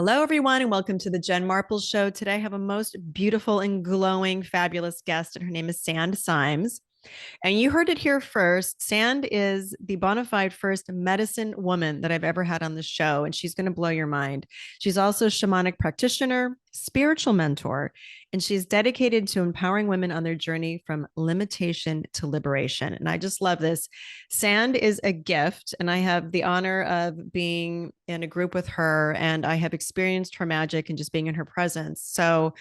Hello, everyone, and welcome to the Jen Marples Show. Today, I have a most beautiful and glowing, fabulous guest, and her name is Sand Symes. And you heard it here first. Sand is the bona fide first medicine woman that I've ever had on the show, and she's going to blow your mind. She's also a shamanic practitioner, spiritual mentor, and she's dedicated to empowering women on their journey from limitation to liberation. And I just love this. Sand is a gift, and I have the honor of being in a group with her, and I have experienced her magic and just being in her presence. So,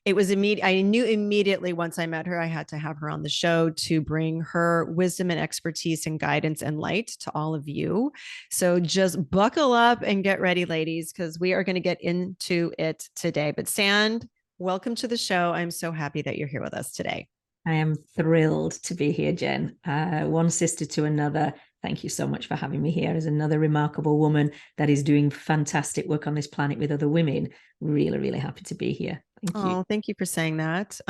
it was immediate. I knew immediately once I met her, I had to have her on the show to bring her wisdom and expertise and guidance and light to all of you. So just buckle up and get ready, ladies, because we are going to get into it today. But Sand, welcome to the show. I'm so happy that you're here with us today. I am thrilled to be here, Jen. One sister to another. Thank you so much for having me here as another remarkable woman that is doing fantastic work on this planet with other women. Really, really happy to be here. Thank you. Oh, thank you for saying that.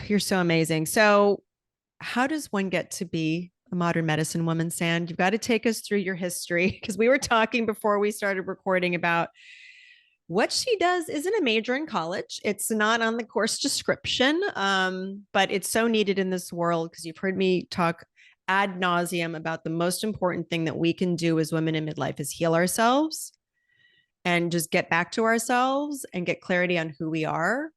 You're so amazing. So, how does one get to be a modern medicine woman, Sand? You've got to take us through your history because we were talking before we started recording about what she does isn't a major in college. It's not on the course description, but it's so needed in this world because you've heard me talk ad nauseum about the most important thing that we can do as women in midlife is heal ourselves and just get back to ourselves and get clarity on who we are.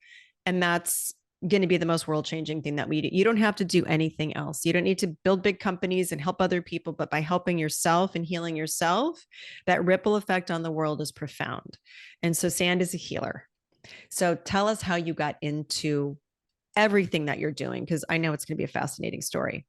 And that's going to be the most world changing thing that we do. You don't have to do anything else. You don't need to build big companies and help other people, but by helping yourself and healing yourself, that ripple effect on the world is profound. And so Sand is a healer. So tell us how you got into everything that you're doing, because I know it's going to be a fascinating story.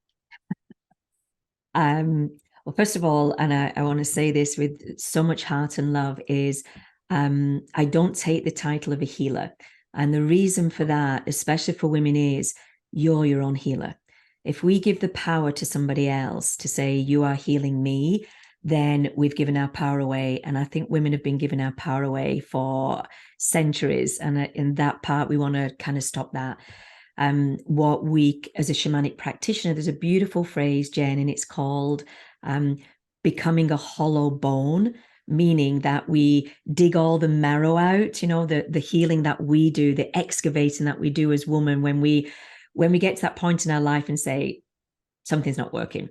Well, first of all, and I want to say this with so much heart and love, is I don't take the title of a healer. And the reason for that, especially for women, is you're your own healer. If we give the power to somebody else to say, you are healing me, then we've given our power away. And I think women have been giving our power away for centuries. And in that part, we want to kind of stop that. What we, as a shamanic practitioner, there's a beautiful phrase, Jen, and it's called becoming a hollow bone, meaning that we dig all the marrow out, the healing that we do, the excavating that we do as women when we get to that point in our life and say, something's not working.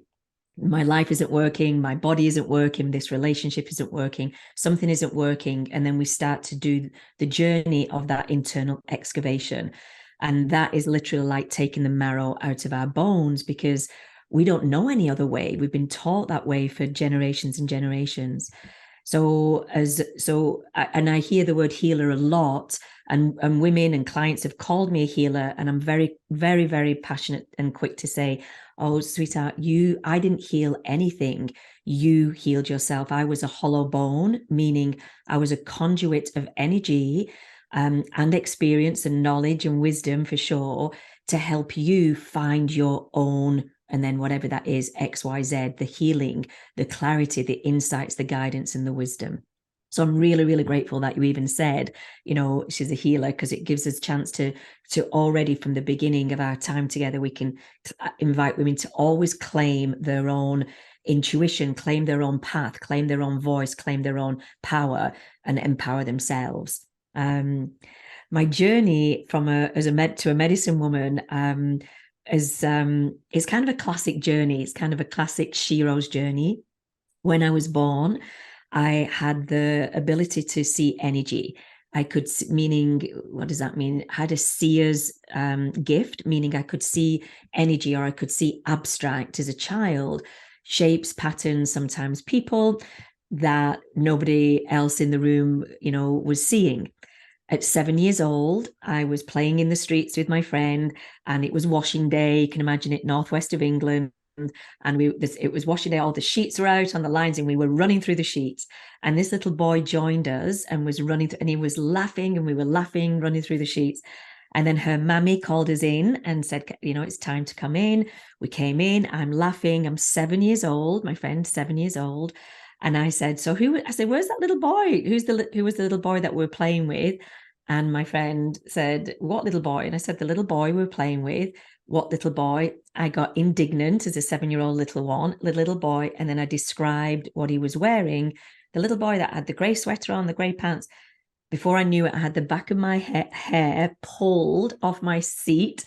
My life isn't working, my body isn't working, this relationship isn't working, something isn't working. And then we start to do the journey of that internal excavation. And that is literally like taking the marrow out of our bones, because we don't know any other way. We've been taught that way for generations and generations. And I hear the word healer a lot, and women and clients have called me a healer. And I'm very, very, very passionate and quick to say, oh, sweetheart, I didn't heal anything. You healed yourself. I was a hollow bone, meaning I was a conduit of energy and experience and knowledge and wisdom, for sure, to help you find your own, and then whatever that is, XYZ, the healing, the clarity, the insights, the guidance, and the wisdom. So I'm really, really grateful that you even said, she's a healer, because it gives us a chance to already from the beginning of our time together, we can invite women to always claim their own intuition, claim their own path, claim their own voice, claim their own power, and empower themselves. My journey to a medicine woman is kind of a classic journey. It's kind of a classic Shiro's journey. When I was born, I had the ability to see energy. I could, meaning, what does that mean? I had a seer's gift, meaning I could see energy, or I could see abstract as a child, shapes, patterns, sometimes people that nobody else in the room, was seeing. At 7 years old, I was playing in the streets with my friend, and it was washing day. You can imagine it, northwest of England. And it was washing day. All the sheets were out on the lines, and we were running through the sheets. And this little boy joined us and was running, and he was laughing, and we were laughing, running through the sheets. And then her mammy called us in and said, it's time to come in. We came in. I'm laughing. I'm 7 years old. My friend's 7 years old. And I said, where's that little boy? Who was the little boy that we're playing with? And my friend said, what little boy? And I said, the little boy we were playing with. What little boy? I got indignant as a 7-year-old little boy. And then I described what he was wearing. the little boy that had the grey sweater on, the grey pants. Before I knew it, I had the back of my hair pulled off my seat.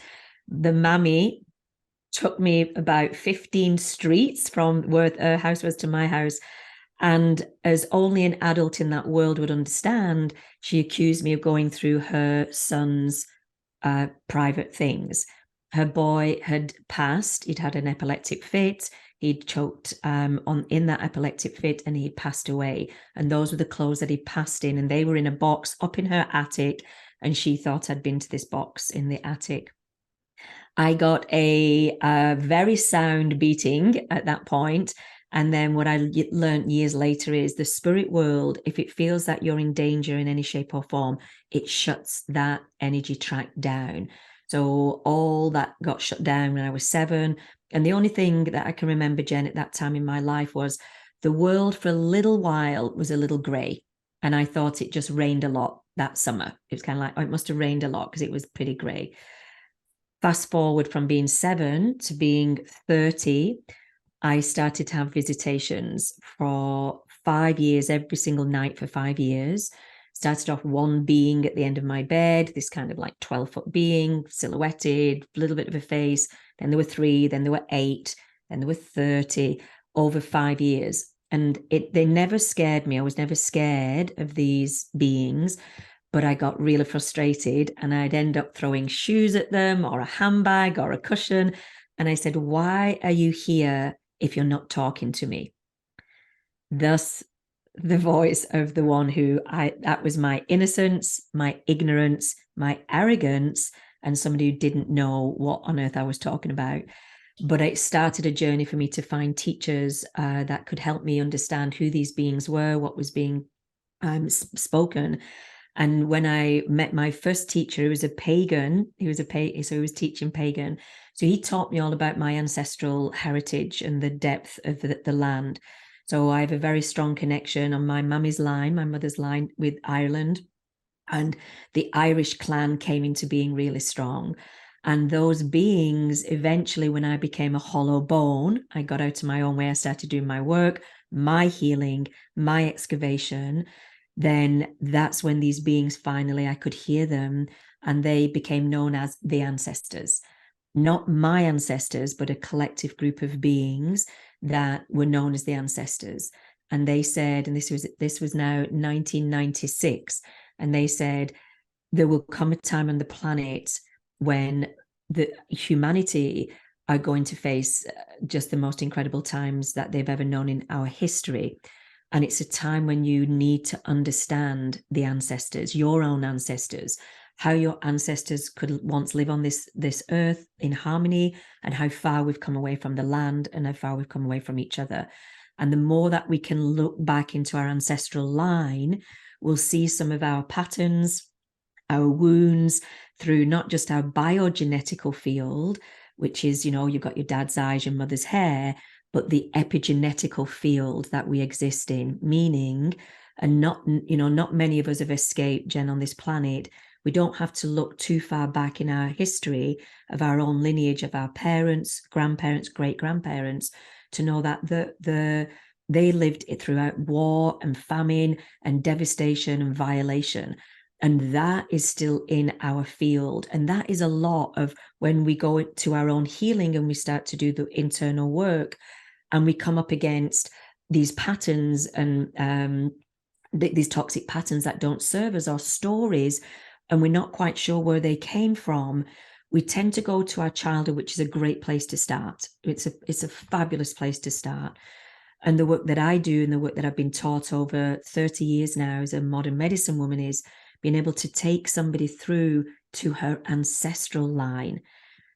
The mammy took me about 15 streets from where her house was to my house. And as only an adult in that world would understand, she accused me of going through her son's private things. Her boy had passed. He'd had an epileptic fit. He'd choked in that epileptic fit, and he'd passed away. And those were the clothes that he'd passed in, and they were in a box up in her attic. And she thought I'd been to this box in the attic. I got a very sound beating at that point. And then what I learned years later is the spirit world, if it feels that you're in danger in any shape or form, it shuts that energy track down. So all that got shut down when I was 7. And the only thing that I can remember, Jen, at that time in my life was the world for a little while was a little grey. And I thought it just rained a lot that summer. It was kind of like, oh, it must have rained a lot because it was pretty grey. Fast forward from being 7 to being 30, I started to have visitations for 5 years, every single night for 5 years. Started off one being at the end of my bed, this kind of like 12-foot being, silhouetted, a little bit of a face. Then there were 3, then there were 8, then there were 30 over 5 years. And they never scared me. I was never scared of these beings, but I got really frustrated, and I'd end up throwing shoes at them or a handbag or a cushion. And I said, why are you here if you're not talking to me? Thus, the voice of the one that was my innocence, my ignorance, my arrogance, and somebody who didn't know what on earth I was talking about. But it started a journey for me to find teachers that could help me understand who these beings were, what was being spoken. And when I met my first teacher, he was a pagan. So he was teaching pagan. So he taught me all about my ancestral heritage and the depth of the land. So I have a very strong connection on my mummy's line, my mother's line, with Ireland. And the Irish clan came into being really strong. And those beings, eventually, when I became a hollow bone, I got out of my own way. I started doing my work, my healing, my excavation. Then that's when these beings finally, I could hear them, and they became known as the ancestors. Not my ancestors, but a collective group of beings that were known as the ancestors. And they said, and this was now 1996, and they said there will come a time on the planet when the humanity are going to face just the most incredible times that they've ever known in our history. And it's a time when you need to understand the ancestors, your own ancestors, how your ancestors could once live on this earth in harmony, and how far we've come away from the land and how far we've come away from each other. And the more that we can look back into our ancestral line, we'll see some of our patterns, our wounds, through not just our biogenetical field, which is, you've got your dad's eyes, your mother's hair, but the epigenetical field that we exist in, meaning, and not many of us have escaped, Jen, on this planet. We don't have to look too far back in our history of our own lineage, of our parents, grandparents, great-grandparents, to know that they lived it throughout war and famine and devastation and violation. And that is still in our field. And that is a lot of when we go to our own healing and we start to do the internal work, and we come up against these patterns and these toxic patterns that don't serve us, or stories, and we're not quite sure where they came from, we tend to go to our childhood, which is a great place to start. It's a fabulous place to start. And the work that I do and the work that I've been taught over 30 years now as a modern medicine woman is being able to take somebody through to her ancestral line.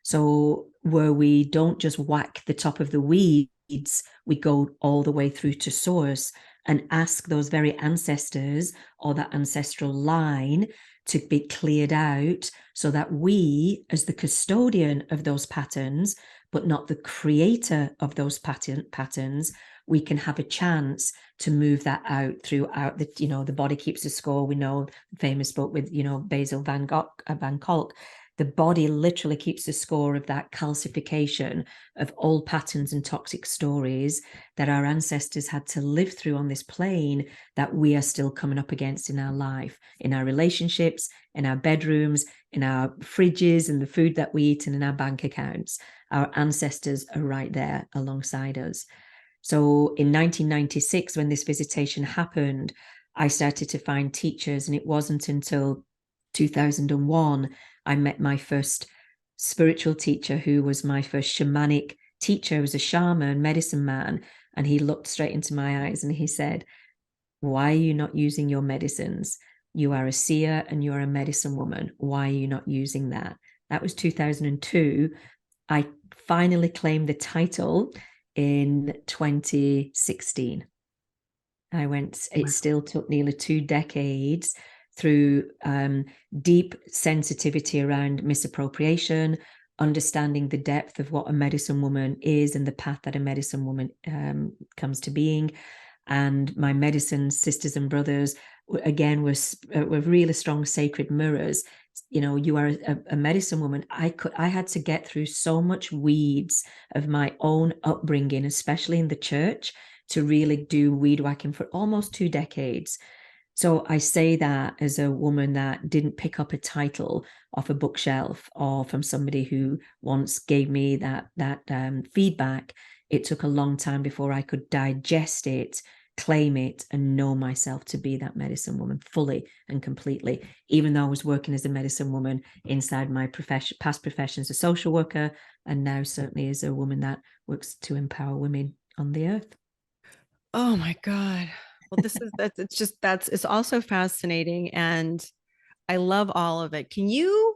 So where we don't just whack the top of the weeds, we go all the way through to source and ask those very ancestors or that ancestral line to be cleared out, so that we, as the custodian of those patterns, but not the creator of those patterns, we can have a chance to move that out throughout the body keeps a score. We know the famous book with, Basil van Kolk, The body literally keeps the score of that calcification of old patterns and toxic stories that our ancestors had to live through on this plane, that we are still coming up against in our life, in our relationships, in our bedrooms, in our fridges and the food that we eat, and in our bank accounts. Our ancestors are right there alongside us. So in 1996, when this visitation happened, I started to find teachers, and it wasn't until 2001 I met my first spiritual teacher, who was my first shamanic teacher. He was a shaman, medicine man, and he looked straight into my eyes and he said, "Why are you not using your medicines? You are a seer and you're a medicine woman. Why are you not using that?" That was 2002. I finally claimed the title in 2016. It still took nearly 2 decades through deep sensitivity around misappropriation, understanding the depth of what a medicine woman is and the path that a medicine woman comes to being. And my medicine sisters and brothers, again, were really strong sacred mirrors. You know, you are a medicine woman. I had to get through so much weeds of my own upbringing, especially in the church, to really do weed whacking for almost 2 decades. So I say that as a woman that didn't pick up a title off a bookshelf or from somebody who once gave me that feedback. It took a long time before I could digest it, claim it, and know myself to be that medicine woman fully and completely, even though I was working as a medicine woman inside my past profession as a social worker, and now certainly as a woman that works to empower women on the earth. Oh my God. Well, it's also fascinating. And I love all of it. Can you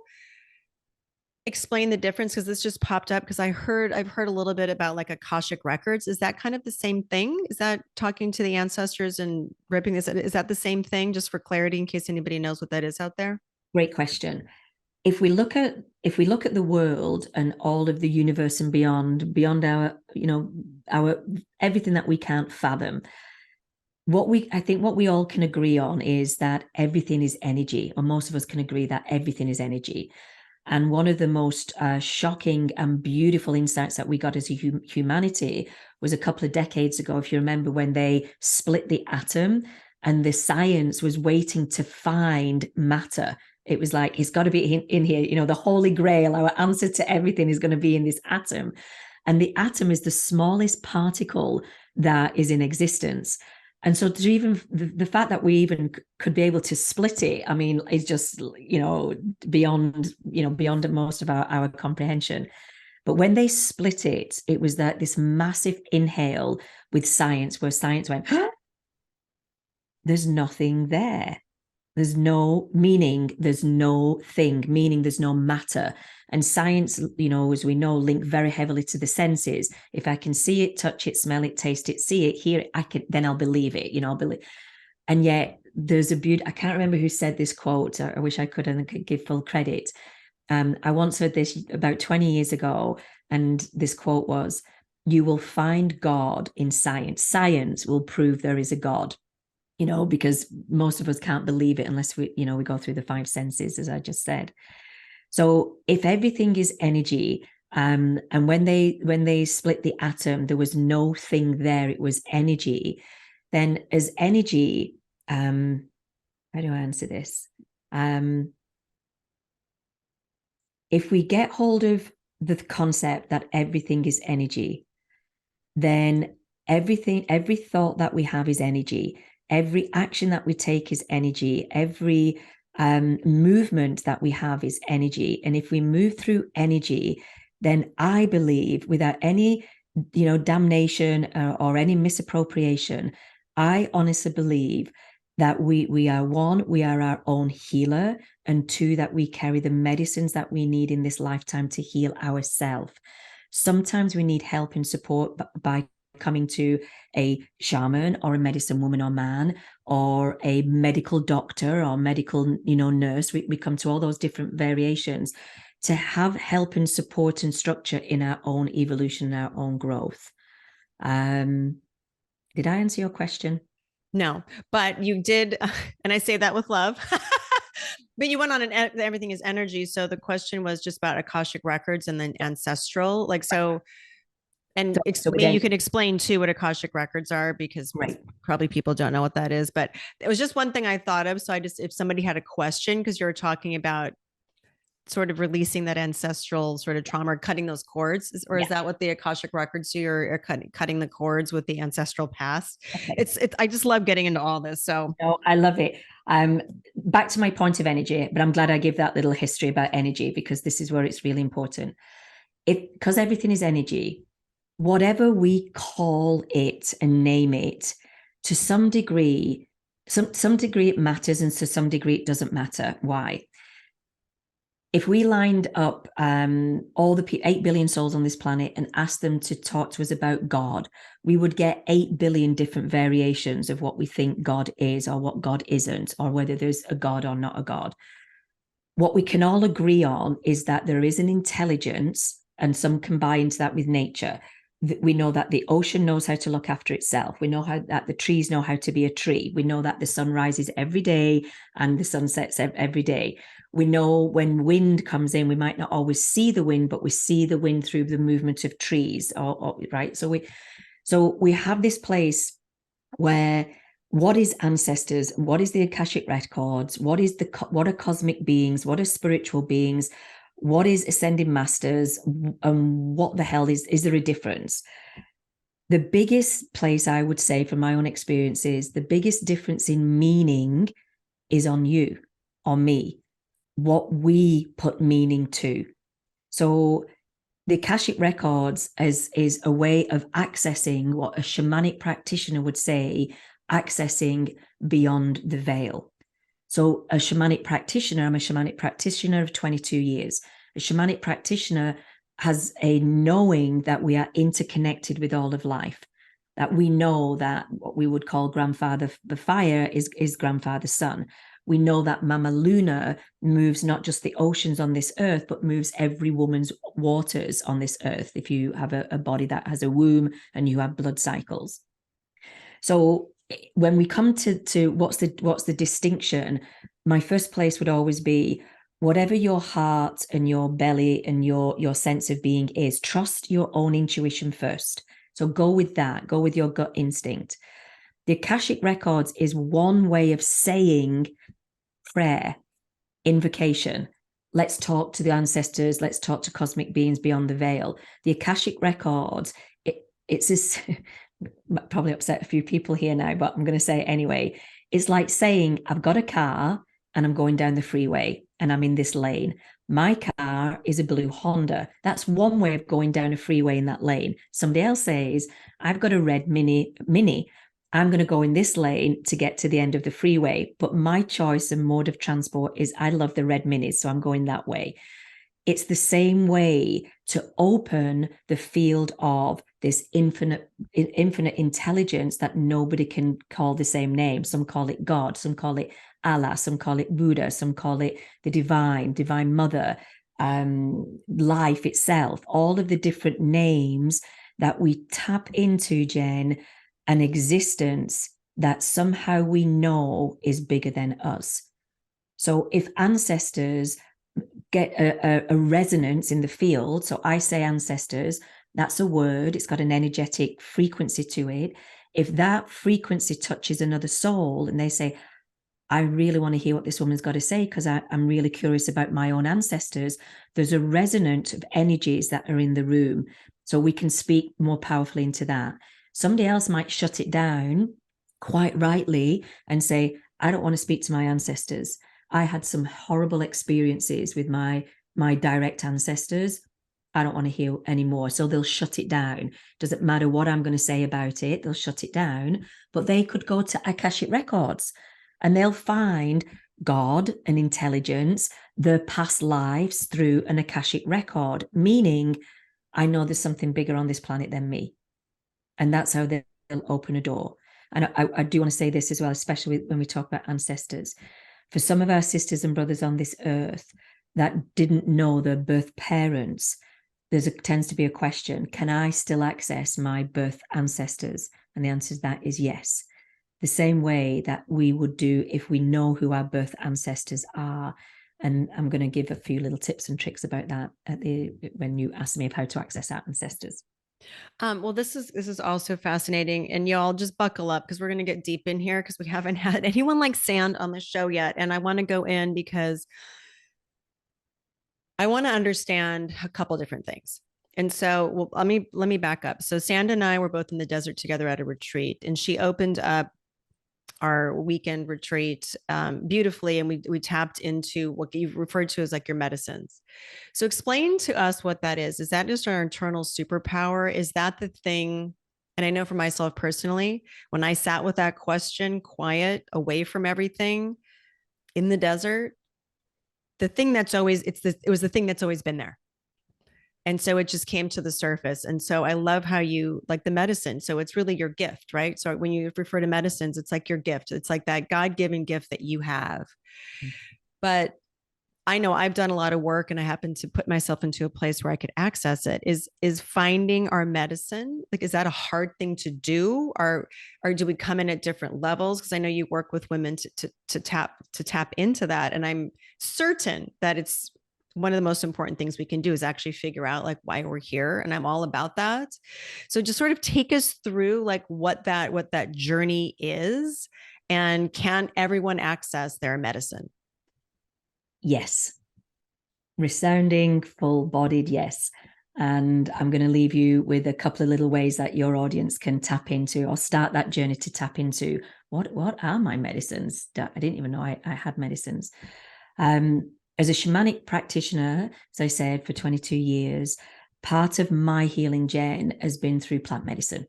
explain the difference? Because this just popped up because I've heard a little bit about like Akashic records. Is that kind of the same thing? Is that talking to the ancestors and ripping this? Is that the same thing? Just for clarity, in case anybody knows what that is out there. Great question. If we look at the world and all of the universe and beyond our everything that we can't fathom, I think what we all can agree on is that everything is energy, or most of us can agree that everything is energy. And one of the most shocking and beautiful insights that we got as a humanity was a couple of decades ago, if you remember, when they split the atom and the science was waiting to find matter. It was like, it's got to be in here, the holy grail, our answer to everything is going to be in this atom. And the atom is the smallest particle that is in existence. And so to even the fact that we even could be able to split it, I mean, is just, beyond most of our comprehension. But when they split it, it was that this massive inhale with science, where science went, there's nothing there. There's no meaning, there's no thing, meaning there's no matter. And science, as we know, link very heavily to the senses. If I can see it, touch it, smell it, taste it, see it, hear it, then I'll believe it, I'll believe. And yet there's a beauty. I can't remember who said this quote. I wish I could and could give full credit. I once heard this about 20 years ago, and this quote was, "You will find God in science. Science will prove there is a God." Because most of us can't believe it unless we go through the 5 senses, as I just said. So if everything is energy, and when they split the atom, there was no thing there, it was energy. Then as energy, how do I answer this? If we get hold of the concept that everything is energy, then every thought that we have is energy. Every action that we take is energy. Every movement that we have is energy. And if we move through energy, then I believe, without any, damnation or any misappropriation, I honestly believe that we are, one, we are our own healer, and 2, that we carry the medicines that we need in this lifetime to heal ourselves. Sometimes we need help and support by coming to a shaman or a medicine woman or man, or a medical doctor or medical, nurse. We come to all those different variations to have help and support and structure in our own evolution, our own growth. Did I answer your question? No, but you did. And I say that with love. But you went on everything is energy. So the question was just about Akashic records and then ancestral. Like, so, and So maybe you could explain too what Akashic records are, because right. probably people don't know what that is. But it was just one thing I thought of. So I just, if somebody had a question, because you're talking about sort of releasing that ancestral sort of trauma or cutting those cords, or is Yeah. that what the Akashic records do? Or cutting the cords with the ancestral past? Okay. It's I just love getting into all this. So No, I love it. Back to my point of energy, but I'm glad I give that little history about energy, because this is where it's really important. Because everything is energy, whatever we call it and name it, to some degree, some degree it matters, and to some degree it doesn't matter. Why? If we lined up all the 8 billion souls on this planet and asked them to talk to us about God, we would get 8 billion different variations of what we think God is or what God isn't, or whether there's a God or not a God. What we can all agree on is that there is an intelligence, and some combines that with nature. We know that the ocean knows how to look after itself. We know that the trees know how to be a tree. We know that the sun rises every day and the sun sets every day. We know when wind comes in, we might not always see the wind, but we see the wind through the movement of trees, right? So we have this place where what is ancestors, what is the Akashic records, what are cosmic beings, what are spiritual beings, what is ascended masters, what the hell is there a difference? The biggest place, I would say, from my own experiences, the biggest difference in meaning is on you, on me, what we put meaning to. So the Akashic records is a way of accessing what a shamanic practitioner would say, accessing beyond the veil. So I'm a shamanic practitioner of 22 years. A shamanic practitioner has a knowing that we are interconnected with all of life, that we know that what we would call grandfather the fire is grandfather sun. We know that Mama Luna moves not just the oceans on this earth, but moves every woman's waters on this earth, if you have a body that has a womb and you have blood cycles. So when we come to what's the distinction, my first place would always be, whatever your heart and your belly and your sense of being is, trust your own intuition first. So go with that, go with your gut instinct. The Akashic records is one way of saying prayer, invocation. Let's talk to the ancestors. Let's talk to cosmic beings beyond the veil. The Akashic records, it's this, probably upset a few people here now, but I'm going to say it anyway. It's like saying, I've got a car and I'm going down the freeway and I'm in this lane. My car is a blue Honda. That's one way of going down a freeway in that lane. Somebody else says, I've got a red mini. I'm going to go in this lane to get to the end of the freeway. But my choice and mode of transport is, I love the red minis, so I'm going that way. It's the same way to open the field of this infinite intelligence that nobody can call the same name. Some call it God, some call it Allah, some call it Buddha, some call it the divine mother, life itself, all of the different names that we tap into, Jen, an existence that somehow we know is bigger than us. So if ancestors get a resonance in the field, so I say ancestors, that's a word, it's got an energetic frequency to it. If that frequency touches another soul and they say, I really want to hear what this woman's got to say because I'm really curious about my own ancestors, there's a resonance of energies that are in the room. So we can speak more powerfully into that. Somebody else might shut it down quite rightly and say, I don't want to speak to my ancestors. I had some horrible experiences with my direct ancestors. I don't want to hear anymore. So they'll shut it down. Doesn't matter what I'm going to say about it, they'll shut it down. But they could go to Akashic records and they'll find God and intelligence, their past lives through an Akashic record, meaning I know there's something bigger on this planet than me. And that's how they'll open a door. And I do want to say this as well, especially when we talk about ancestors. For some of our sisters and brothers on this earth that didn't know their birth parents, tends to be a question, can I still access my birth ancestors? And the answer to that is yes. The same way that we would do if we know who our birth ancestors are. And I'm going to give a few little tips and tricks about that when you ask me of how to access our ancestors. Well, this is also fascinating, and y'all just buckle up because we're going to get deep in here because we haven't had anyone like Sand on the show yet, and I want to go in because I want to understand a couple different things. And so, well, let me back up. So, Sand and I were both in the desert together at a retreat, and she opened up our weekend retreat beautifully, and we tapped into what you referred to as like your medicines. So explain to us what that is. Is that just our internal superpower? Is that the thing? And I know for myself personally, when I sat with that question, quiet, away from everything in the desert, the thing that's always it was the thing that's always been there. And so it just came to the surface. And so I love how you like the medicine. So it's really your gift, right? So when you refer to medicines, it's like your gift. It's like that God-given gift that you have. But I know I've done a lot of work and I happen to put myself into a place where I could access it. Is finding our medicine, like, is that a hard thing to do? Or do we come in at different levels? Because I know you work with women to tap into that. And I'm certain that it's one of the most important things we can do is actually figure out like why we're here. And I'm all about that. So just sort of take us through like what that journey is, and can everyone access their medicine? Yes. Resounding, full-bodied yes. And I'm going to leave you with a couple of little ways that your audience can tap into or start that journey to tap into what are my medicines. I didn't even know I had medicines. As a shamanic practitioner, as I said, for 22 years, part of my healing, Jen, has been through plant medicine.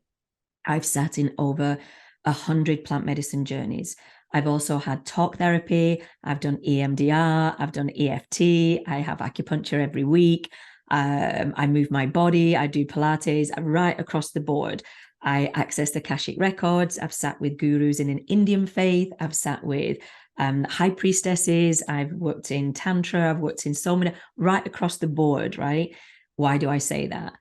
I've sat in over 100 plant medicine journeys. I've also had talk therapy. I've done EMDR. I've done EFT. I have acupuncture every week. I move my body. I do Pilates. I'm right across the board. I access the Akashic records. I've sat with gurus in an Indian faith. I've sat with high priestesses. I've worked in Tantra. I've worked in so many, right across the board, right? Why do I say that?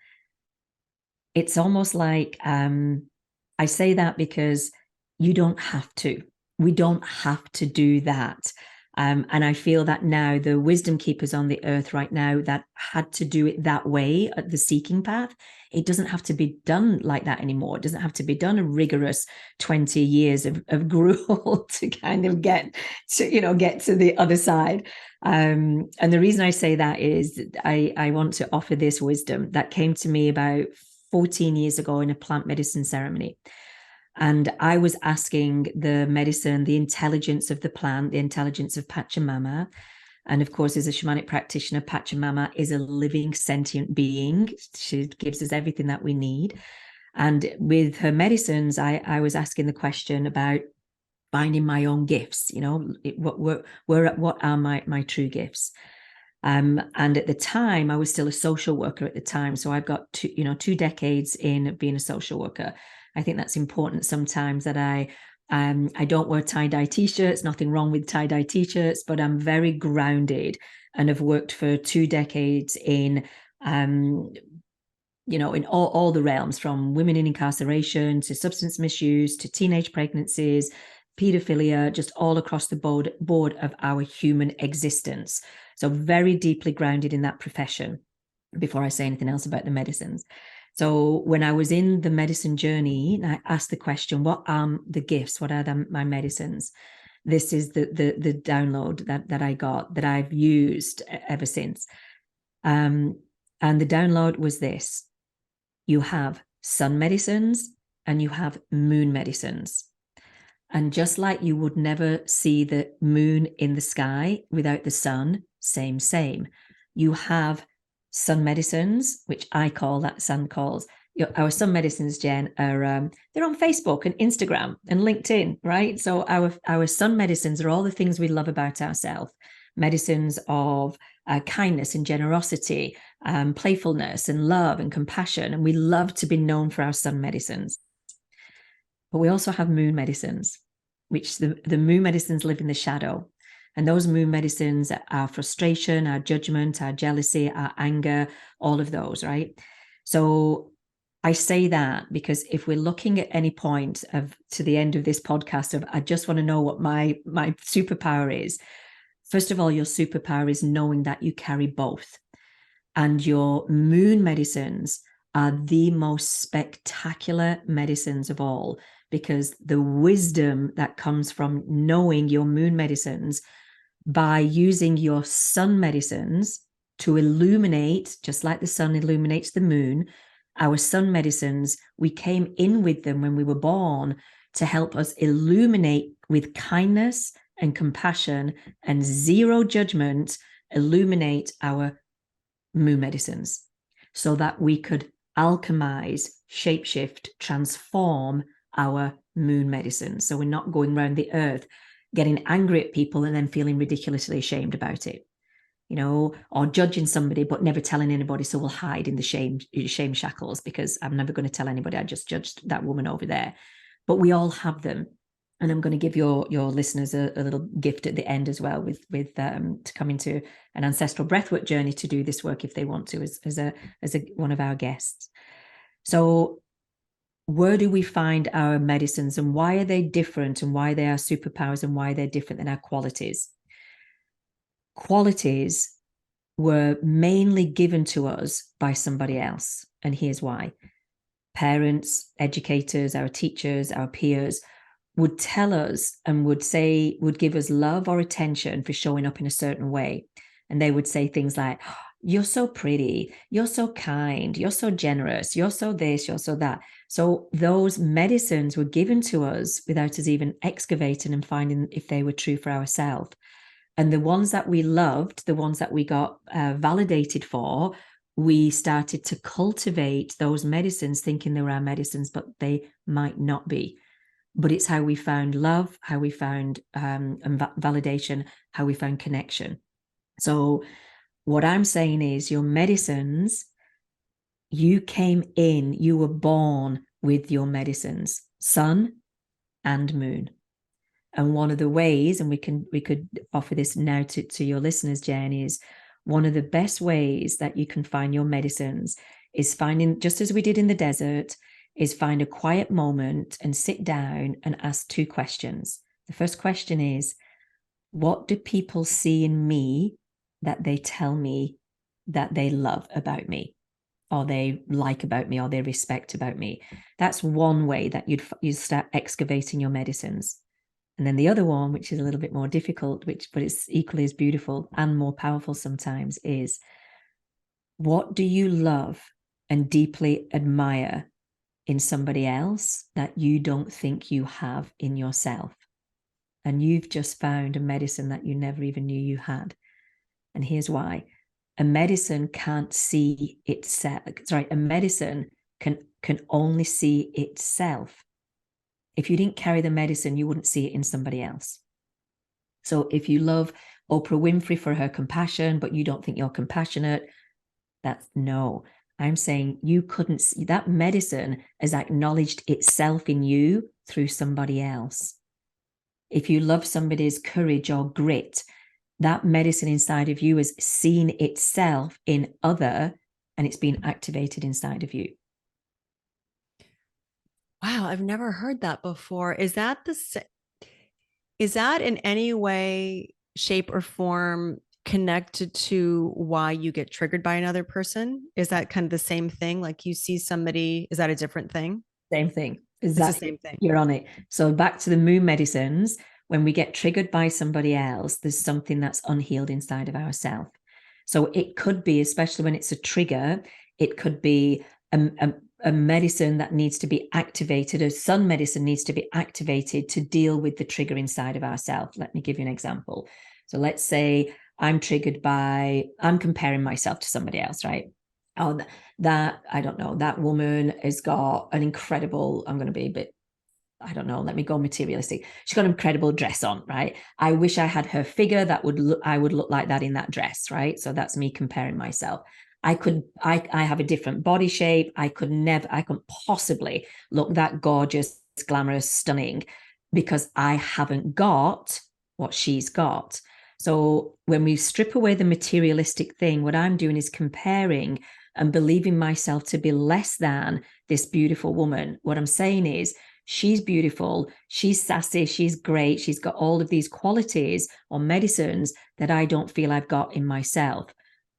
It's almost like I say that because you don't have to. We don't have to do that. And I feel that now the wisdom keepers on the earth right now that had to do it that way at the seeking path, it doesn't have to be done like that anymore. It doesn't have to be done a rigorous 20 years of gruel to kind of get to the other side. And the reason I say that is I want to offer this wisdom that came to me about 14 years ago in a plant medicine ceremony. And I was asking the medicine, the intelligence of the plant, the intelligence of Pachamama. And of course, as a shamanic practitioner, Pachamama is a living, sentient being. She gives us everything that we need. And with her medicines, I was asking the question about finding my own gifts, what are my true gifts? And at the time, I was still a social worker at the time. So I've got 2 decades in being a social worker. I think that's important sometimes that I don't wear tie-dye t-shirts, nothing wrong with tie-dye t-shirts, but I'm very grounded and have worked for 2 decades in in all the realms, from women in incarceration to substance misuse to teenage pregnancies, pedophilia, just all across the board of our human existence. So very deeply grounded in that profession before I say anything else about the medicines. So when I was in the medicine journey, I asked the question, what are the gifts? What are my medicines? This is the download that I got, that I've used ever since. And the download was this: you have sun medicines and you have moon medicines. And just like you would never see the moon in the sky without the sun, same. You have sun medicines, which I call, that Sand calls. Our sun medicines, Jen, are they're on Facebook and Instagram and LinkedIn, right? So our sun medicines are all the things we love about ourselves. Medicines of kindness and generosity, playfulness and love and compassion. And we love to be known for our sun medicines. But we also have moon medicines, which the moon medicines live in the shadow. And those moon medicines are frustration, our judgment, our jealousy, our anger, all of those, right? So I say that because if we're looking at any point to the end of this podcast of, I just want to know what my superpower is, First of all, your superpower is knowing that you carry both. And your moon medicines are the most spectacular medicines of all, because the wisdom that comes from knowing your moon medicines by using your sun medicines to illuminate, just like the sun illuminates the moon, our sun medicines, we came in with them when we were born to help us illuminate with kindness and compassion and zero judgment, illuminate our moon medicines so that we could alchemize, shapeshift, transform our moon medicines. So we're not going around the earth getting angry at people and then feeling ridiculously ashamed about it, or judging somebody but never telling anybody, so we'll hide in the shame shackles because I'm never going to tell anybody I just judged that woman over there. But we all have them. And I'm going to give your listeners a little gift at the end as well, with to come into an ancestral breathwork journey to do this work if they want to, as one of our guests. So where do we find our medicines, and why are they different, and why they are superpowers, and why they're different than our qualities? Qualities were mainly given to us by somebody else. And here's why. Parents, educators, our teachers, our peers would tell us and would give us love or attention for showing up in a certain way. And they would say things like, you're so pretty, you're so kind, you're so generous, you're so this, you're so that. So those medicines were given to us without us even excavating and finding if they were true for ourselves. And the ones that we loved, the ones that we got validated for, we started to cultivate those medicines thinking they were our medicines, but they might not be. But it's how we found love, how we found validation, how we found connection. So what I'm saying is your medicines, you came in, you were born with your medicines, sun and moon. And one of the ways, and we could offer this now to your listeners, Jen, is one of the best ways that you can find your medicines is finding, just as we did in the desert, is find a quiet moment and sit down and ask two questions. The first question is, what do people see in me that they tell me that they love about me, or they like about me, or they respect about me? That's one way that you'd start excavating your medicines. And then the other one, which is a little bit more difficult, but it's equally as beautiful and more powerful sometimes, is what do you love and deeply admire in somebody else that you don't think you have in yourself? And you've just found a medicine that you never even knew you had. And here's why. A medicine can't see itself. Sorry, a medicine can only see itself. If you didn't carry the medicine, you wouldn't see it in somebody else. So if you love Oprah Winfrey for her compassion, but you don't think you're compassionate, that's no. I'm saying you couldn't see that. Medicine has acknowledged itself in you through somebody else. If you love somebody's courage or grit, that medicine inside of you has seen itself in other, and it's been activated inside of you. Wow, I've never heard that before. Is that in any way, shape, or form connected to why you get triggered by another person? Is that kind of the same thing? Like you see somebody, is that a different thing? Same thing. It's the same thing. You're on it. So back to the moon medicines, when we get triggered by somebody else, there's something that's unhealed inside of ourselves. So it could be, especially when it's a trigger, it could be a medicine that needs to be activated, a sun medicine needs to be activated to deal with the trigger inside of ourselves. Let me give you an example. So let's say I'm triggered by, I'm comparing myself to somebody else, right? Oh, that, I don't know, that woman has got an incredible, I'm going to be a bit, I don't know, let me go materialistic. She's got an incredible dress on, right? I wish I had her figure. I would look like that in that dress, right? So that's me comparing myself. I have a different body shape. I couldn't possibly look that gorgeous, glamorous, stunning, because I haven't got what she's got. So when we strip away the materialistic thing, what I'm doing is comparing and believing myself to be less than this beautiful woman. What I'm saying is, she's beautiful, she's sassy, she's great, she's got all of these qualities or medicines that I don't feel I've got in myself.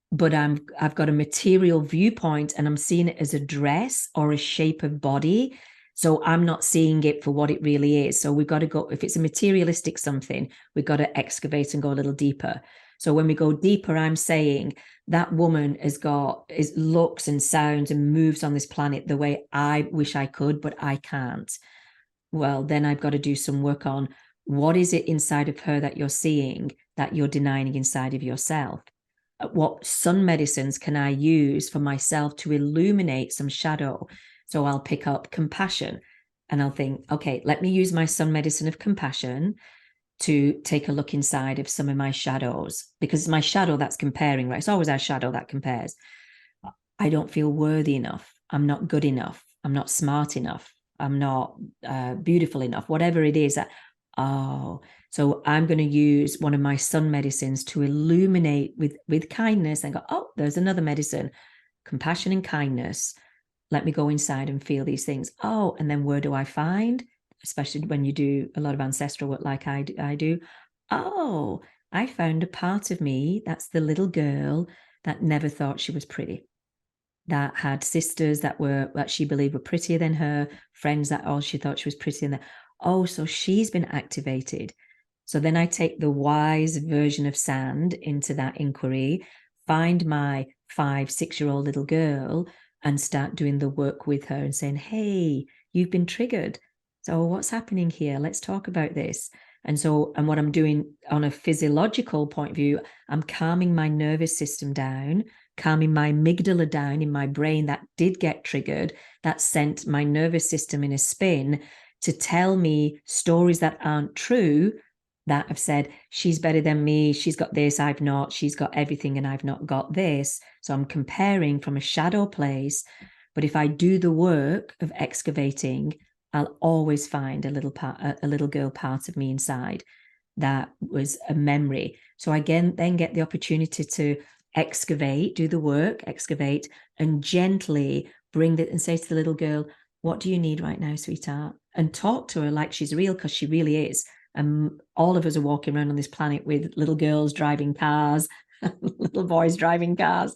But I've got a material viewpoint and I'm seeing it as a dress or a shape of body. So I'm not seeing it for what it really is. So we've got to go, if it's a materialistic something, we've got to excavate and go a little deeper. So when we go deeper, I'm saying that woman has got looks and sounds and moves on this planet the way I wish I could, but I can't. Well, then I've got to do some work on what is it inside of her that you're seeing that you're denying inside of yourself. What sun medicines can I use for myself to illuminate some shadow? So I'll pick up compassion and I'll think, okay, let me use my sun medicine of compassion to take a look inside of some of my shadows, because it's my shadow that's comparing, right? It's always our shadow that compares. I don't feel worthy enough. I'm not good enough. I'm not smart enough. I'm not beautiful enough, whatever it is. So I'm going to use one of my sun medicines to illuminate with kindness and go, oh, there's another medicine, compassion and kindness. Let me go inside and feel these things. Oh, and then where do I find, especially when you do a lot of ancestral work like I do? Oh, I found a part of me that's the little girl that never thought she was pretty, that had sisters that she believed were prettier than her, friends that she thought she was prettier than. Oh, so she's been activated. So then I take the wise version of Sand into that inquiry, find my 5-6-year-old little girl and start doing the work with her and saying, hey, you've been triggered. So what's happening here? Let's talk about this. And what I'm doing on a physiological point of view, I'm calming my nervous system down, calming my amygdala down in my brain that did get triggered, that sent my nervous system in a spin to tell me stories that aren't true, that have said, she's better than me, she's got this, I've not, she's got everything and I've not got this. So I'm comparing from a shadow place. But if I do the work of excavating, I'll always find a little girl part of me inside that was a memory. So again, then get the opportunity to excavate, do the work, excavate, and gently bring it and say to the little girl, what do you need right now, sweetheart? And talk to her like she's real, because she really is. And all of us are walking around on this planet with little girls driving cars, little boys driving cars.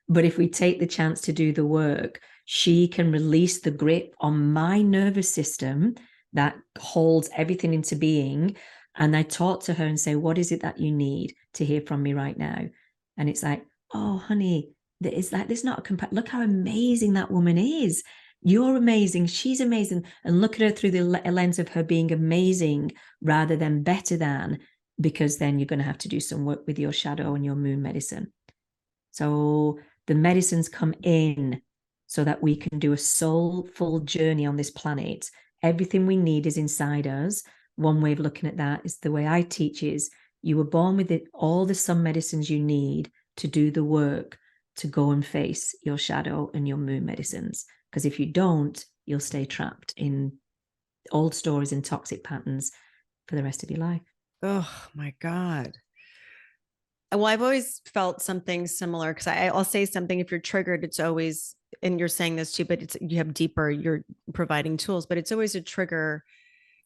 But if we take the chance to do the work, she can release the grip on my nervous system that holds everything into being. And I talk to her and say, what is it that you need to hear from me right now? And it's like, oh, honey, it's like, there's not a look how amazing that woman is. You're amazing. She's amazing. And look at her through the lens of her being amazing rather than better than, because then you're going to have to do some work with your shadow and your moon medicine. So the medicines come in so that we can do a soulful journey on this planet. Everything we need is inside us. One way of looking at that is the way I teach is you were born with it, all the sun medicines you need to do the work to go and face your shadow and your moon medicines. Because if you don't, you'll stay trapped in old stories and toxic patterns for the rest of your life. Oh my God. Well, I've always felt something similar, because I'll say something, if you're triggered, it's always, and you're saying this too, but it's, you have deeper, you're providing tools, but it's always a trigger.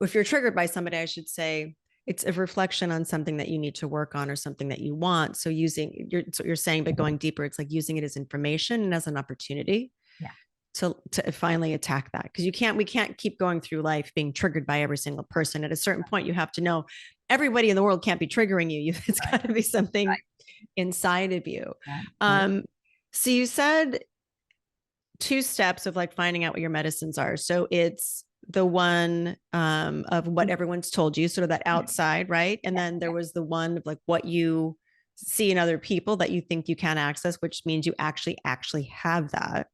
If you're triggered by somebody, I should say, it's a reflection on something that you need to work on or something that you want. So it's what you're saying, but going deeper, it's like using it as information and as an opportunity. Yeah. To finally attack that, because we can't keep going through life being triggered by every single person. At a certain point, you have to know everybody in the world can't be triggering you. It's got to be something inside of you. So you said 2 steps of like finding out what your medicines are. So it's the one of what everyone's told you, sort of that outside, right? And then there was the one of like what you see in other people that you think you can access, which means you actually have that.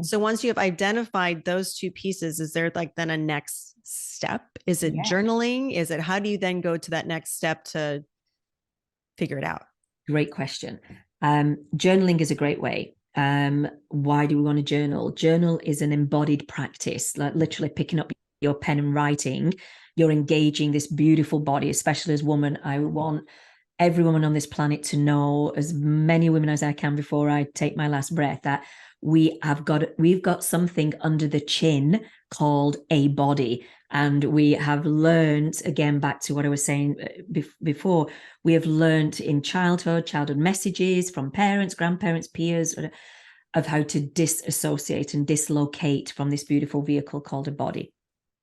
So once you have identified those 2 pieces, is there like then a next step? Is it journaling? Is it, how do you then go to that next step to figure it out? Great question. Journaling is a great way. Why do we want to journal? Journal is an embodied practice, like literally picking up your pen and writing. You're engaging this beautiful body, especially as woman. I want every woman on this planet to know, as many women as I can before I take my last breath, that we've got something under the chin called a body. And we have learned, again, back to what I was saying before, we have learned in childhood messages from parents, grandparents, peers, of how to disassociate and dislocate from this beautiful vehicle called a body.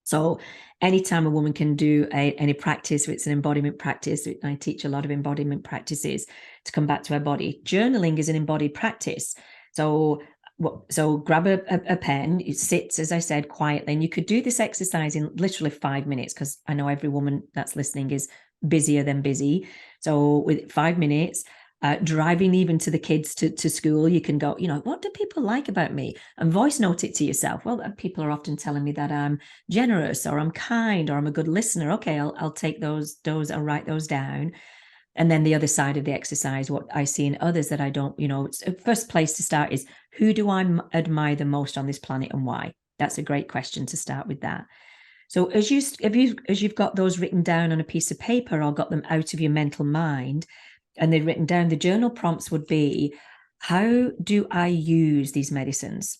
So anytime a woman can do any practice, it's an embodiment practice. I teach a lot of embodiment practices to come back to her body. Journaling is an embodied practice. So grab a pen, it sits, as I said, quietly, and you could do this exercise in literally 5 minutes, because I know every woman that's listening is busier than busy. So with 5 minutes, driving even to the kids to school, you can go, what do people like about me? And voice note it to yourself. Well, people are often telling me that I'm generous, or I'm kind, or I'm a good listener. Okay, I'll take those, I'll write those down. And then the other side of the exercise, what I see in others that I don't, first place to start is, who do I admire the most on this planet and why? That's a great question to start with that. So as you've got those written down on a piece of paper, or got them out of your mental mind, and they're written down, the journal prompts would be, how do I use these medicines?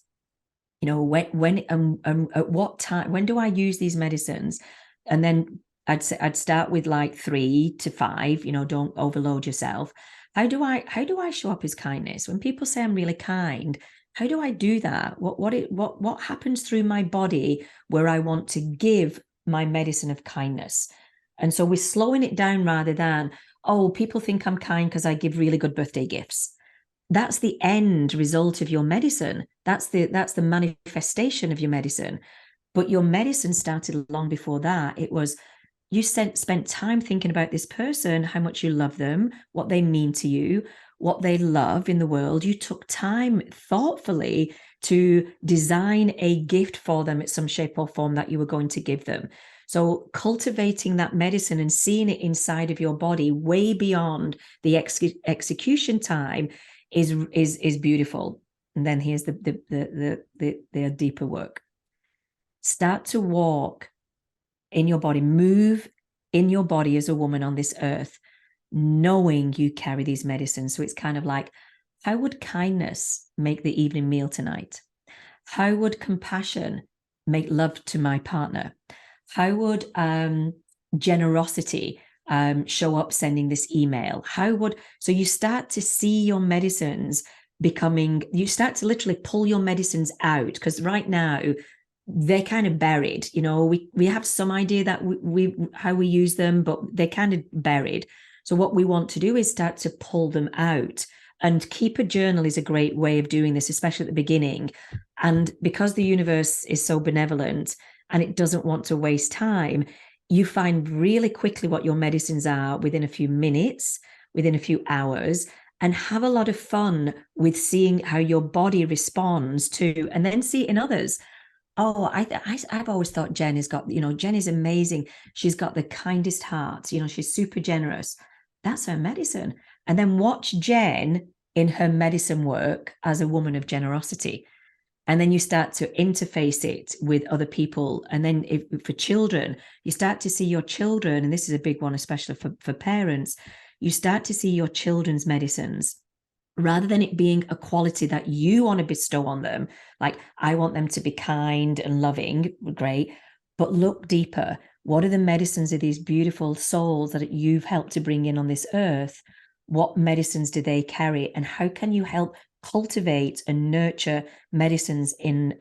When at what time, when do I use these medicines? And then I'd start with like 3 to 5, don't overload yourself. How do I show up as kindness? When people say I'm really kind, how do I do that? What happens through my body where I want to give my medicine of kindness? And so we're slowing it down, rather than, oh, people think I'm kind because I give really good birthday gifts. That's the end result of your medicine. That's the manifestation of your medicine. But your medicine started long before that. It was, you spent time thinking about this person, how much you love them, what they mean to you, what they love in the world. You took time thoughtfully to design a gift for them in some shape or form that you were going to give them. So cultivating that medicine and seeing it inside of your body way beyond the execution time is beautiful. And then here's the deeper work. Start to walk in your body, move in your body as a woman on this earth, knowing you carry these medicines. So it's kind of like, how would kindness make the evening meal tonight? How would compassion make love to my partner? How would generosity show up sending this email? So you start to see your medicines you start to literally pull your medicines out, because right now they're kind of buried. We have some idea that how we use them, but they're kind of buried. So what we want to do is start to pull them out. And keep a journal is a great way of doing this, especially at the beginning. And because the universe is so benevolent and it doesn't want to waste time, you find really quickly what your medicines are within a few minutes, within a few hours, and have a lot of fun with seeing how your body responds to, and then see it in others. Oh, I've always thought Jen has got, Jen is amazing. She's got the kindest heart. She's super generous. That's her medicine. And then watch Jen in her medicine work as a woman of generosity. And then you start to interface it with other people. And then for children, you start to see your children, and this is a big one, especially for parents, you start to see your children's medicines, rather than it being a quality that you want to bestow on them. Like, I want them to be kind and loving, great, but look deeper. What are the medicines of these beautiful souls that you've helped to bring in on this earth? What medicines do they carry? And how can you help cultivate and nurture medicines in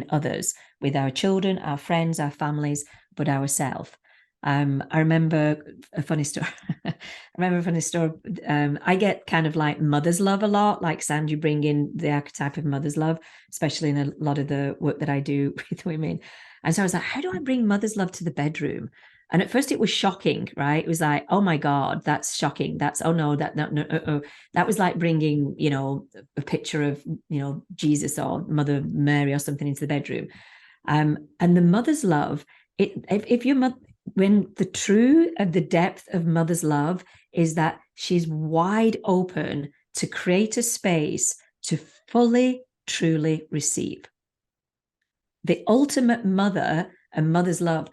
others, with our children, our friends, our families, but ourselves? I remember a funny story. I get kind of like mother's love a lot. Like, Sand, you bring in the archetype of mother's love, especially in a lot of the work that I do with women. And so I was like, how do I bring mother's love to the bedroom? And at first it was shocking, right? It was like, oh my God, that's shocking. That's, oh no, that was like bringing, a picture of, Jesus or Mother Mary or something into the bedroom. And the mother's love, if your mother, when the depth of mother's love is that she's wide open to create a space to fully, truly receive. The ultimate mother and mother's love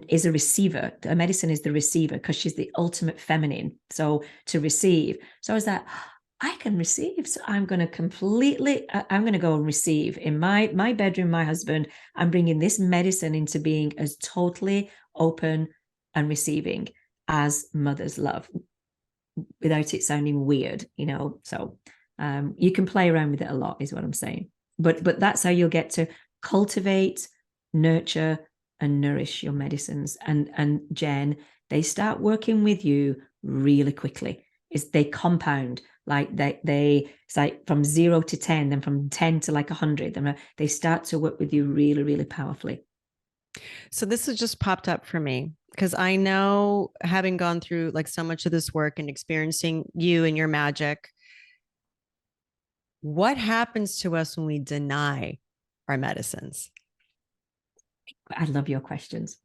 is a receiver. A medicine is the receiver, because she's the ultimate feminine. So to receive. So I was like, I can receive. So I'm going to go and receive in my bedroom, my husband. I'm bringing this medicine into being as totally open and receiving as mothers love, without it sounding weird, So you can play around with it a lot, is what I'm saying. But that's how you'll get to cultivate, nurture, and nourish your medicines. And Jen, they start working with you really quickly. They compound. Like it's like from 0 to 10, then from 10 to like 100. And they start to work with you really, really powerfully. So this has just popped up for me because I know, having gone through like so much of this work and experiencing you and your magic, what happens to us when we deny our medicines? I love your questions.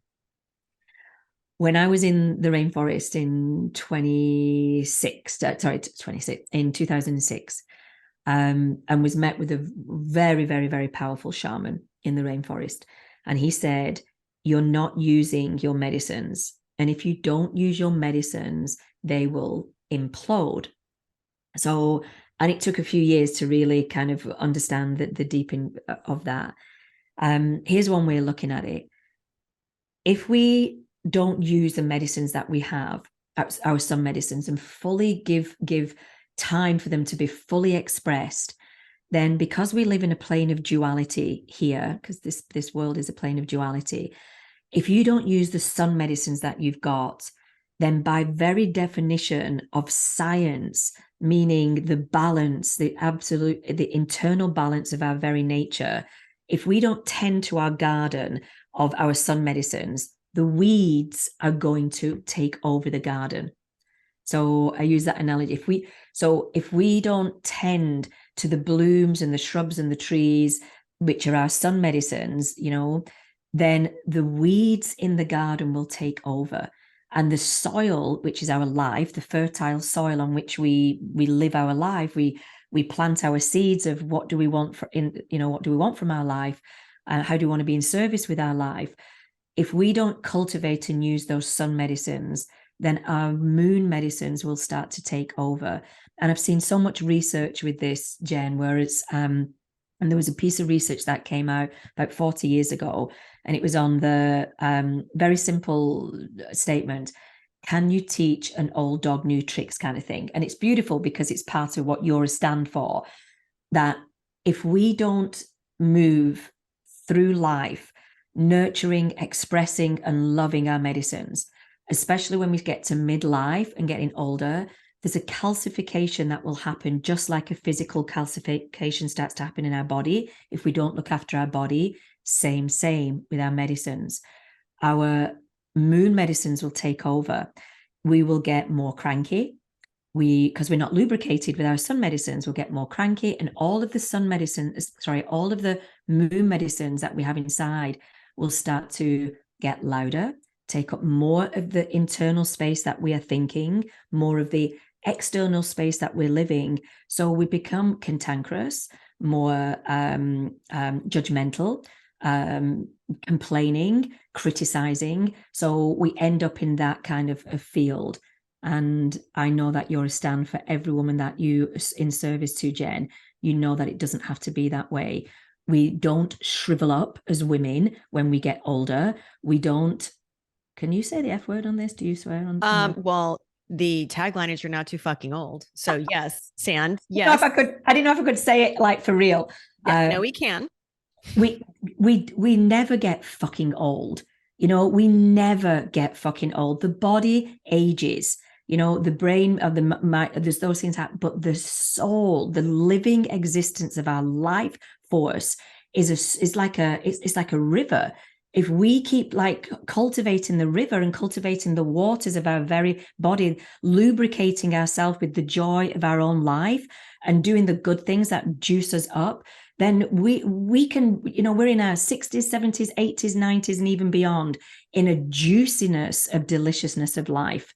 When I was in the rainforest in 2006, and was met with a very, very, very powerful shaman in the rainforest. And he said, you're not using your medicines. And if you don't use your medicines, they will implode. So, and it took a few years to really kind of understand the deepening of that. Here's one way of looking at it. If we don't use the medicines that we have, our some medicines, and fully give time for them to be fully expressed, then because we live in a plane of duality here, because this world is a plane of duality, if you don't use the sun medicines that you've got, then by very definition of science, meaning the balance, the internal balance of our very nature, if we don't tend to our garden of our sun medicines, the weeds are going to take over the garden. So I use that analogy. If we don't tend to the blooms and the shrubs and the trees, which are our sun medicines, then the weeds in the garden will take over. And the soil, which is our life, the fertile soil on which we live our life, we plant our seeds of what do we want what do we want from our life? How do we want to be in service with our life? If we don't cultivate and use those sun medicines, then our moon medicines will start to take over. And I've seen so much research with this, Jen, where it's and there was a piece of research that came out about 40 years ago, and it was on the very simple statement: can you teach an old dog new tricks, kind of thing? And it's beautiful because it's part of what Your stand for, that if we don't move through life nurturing, expressing, and loving our medicines, especially when we get to midlife and getting older, there's a calcification that will happen, just like a physical calcification starts to happen in our body. If we don't look after our body, same with our medicines. Our moon medicines will take over. We will get more cranky. Because we're not lubricated with our sun medicines, we'll get more cranky, and all of the moon medicines that we have inside will start to get louder, take up more of the internal space that we are thinking, more of the external space that we're living. So we become cantankerous, more judgmental, complaining, criticizing. So we end up in that kind of a field. And I know that you're a stand for every woman that you in service to, Jen. You know that it doesn't have to be that way. We don't shrivel up as women when we get older. We don't. Can you say the F word on this? Do you swear on? Well, the tagline is "You're not too fucking old." So yes, Sand. Yes. I didn't know if I could say it like for real. Yeah, no, we can. We never get fucking old. We never get fucking old. The body ages. The brain of there's those things happen, but the soul, the living existence of our life force is like a river. If we keep like cultivating the river and cultivating the waters of our very body, lubricating ourselves with the joy of our own life and doing the good things that juice us up, then we can, we're in our 60s, 70s, 80s, 90s, and even beyond, in a juiciness of deliciousness of life.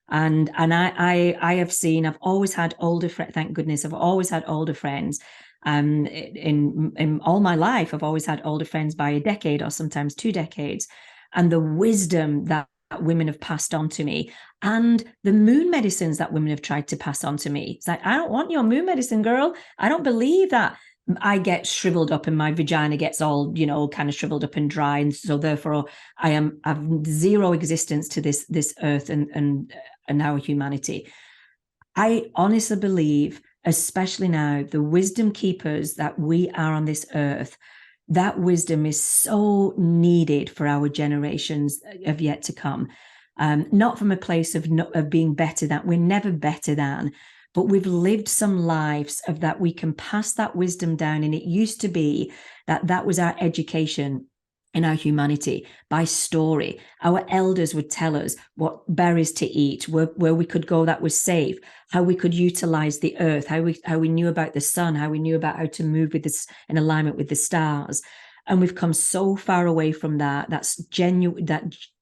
And I have seen, I've always had older friends, thank goodness, I've always had older friends. In all my life, I've always had older friends by a decade or sometimes 2 decades. And the wisdom that women have passed on to me, and the moon medicines that women have tried to pass on to me. It's like, I don't want your moon medicine, girl. I don't believe that I get shriveled up and my vagina gets all, kind of shriveled up and dry. And so therefore I've zero existence to this earth and our humanity. I honestly believe, especially now, the wisdom keepers that we are on this earth, that wisdom is so needed for our generations of yet to come. Not from a place of being better than, we're never better than, but we've lived some lives of that we can pass that wisdom down. And it used to be that was our education in our humanity, by story. Our elders would tell us what berries to eat, where we could go that was safe, how we could utilize the earth, how we knew about the sun, how we knew about how to move with this in alignment with the stars. And we've come so far away from that. That's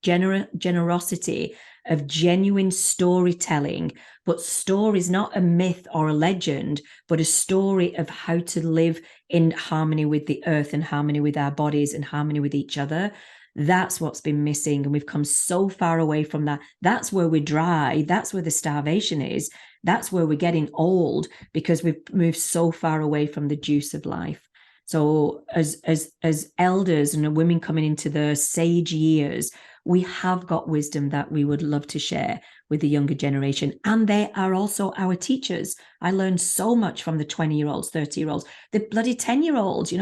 generosity of genuine storytelling, but story is not a myth or a legend, but a story of how to live in harmony with the earth, in harmony with our bodies, in harmony with each other. That's what's been missing. And we've come so far away from that. That's where we're dry. That's where the starvation is. That's where we're getting old, because we've moved so far away from the juice of life. So as elders and women coming into their sage years, we have got wisdom that we would love to share with the younger generation. And they are also our teachers. I learned so much from the 20-year-olds, 30-year-olds, the bloody 10-year-olds,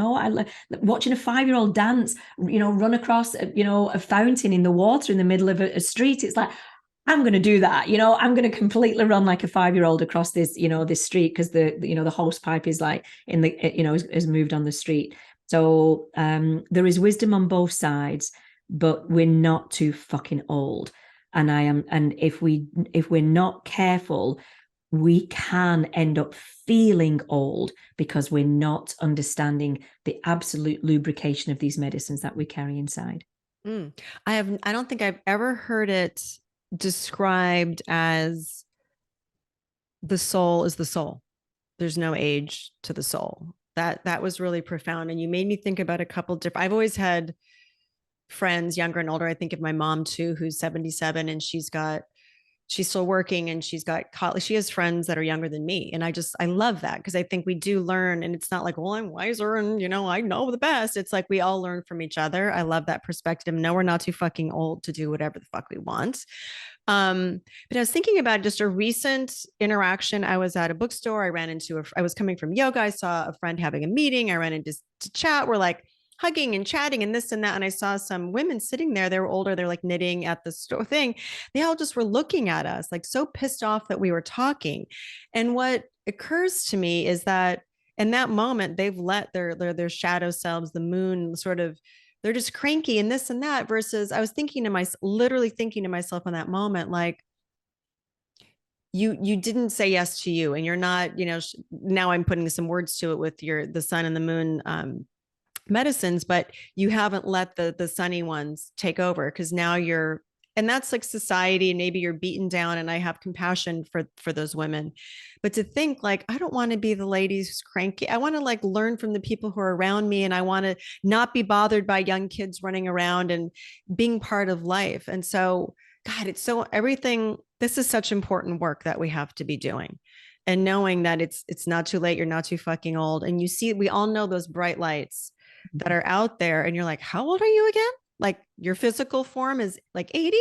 watching a 5-year-old dance, run across, a fountain in the water in the middle of a street. It's like, I'm going to do that. I'm going to completely run like a 5-year-old across this, this street, because the hose pipe is like in the, has moved on the street. So there is wisdom on both sides, but we're not too fucking old. And if we're not careful, we can end up feeling old because we're not understanding the absolute lubrication of these medicines that we carry inside. I don't think I've ever heard it described as the soul is the soul. There's no age to the soul. That was really profound. And you made me think about a couple different, I've always had friends younger and older. I think of my mom too, who's 77, and she's still working, and she's got college. She has friends that are younger than me. And I love that, because I think we do learn, and it's not like, well, I'm wiser and, I know the best. It's like we all learn from each other. I love that perspective. No, we're not too fucking old to do whatever the fuck we want. But I was thinking about just a recent interaction. I was at a bookstore. I was coming from yoga. I saw a friend having a meeting. I ran into to chat. We're like hugging and chatting and this and that. And I saw some women sitting there. They were older. They're like knitting at the store thing. They all just were looking at us like so pissed off that we were talking. And what occurs to me is that in that moment, they've let their shadow selves, the moon, sort of, they're just cranky and this and that, versus I was literally thinking to myself in that moment, like, you didn't say yes to you, and you're not, now I'm putting some words to it with the sun and the moon medicines, but you haven't let the sunny ones take over, because now and that's like society, and maybe you're beaten down, and I have compassion for those women. But to think like, I don't want to be the lady who's cranky. I want to like learn from the people who are around me, and I want to not be bothered by young kids running around and being part of life. And so, God, it's so everything. This is such important work that we have to be doing, and knowing that it's not too late. You're not too fucking old. And we all know those bright lights that are out there, and you're like, how old are you again? Like your physical form is like 80,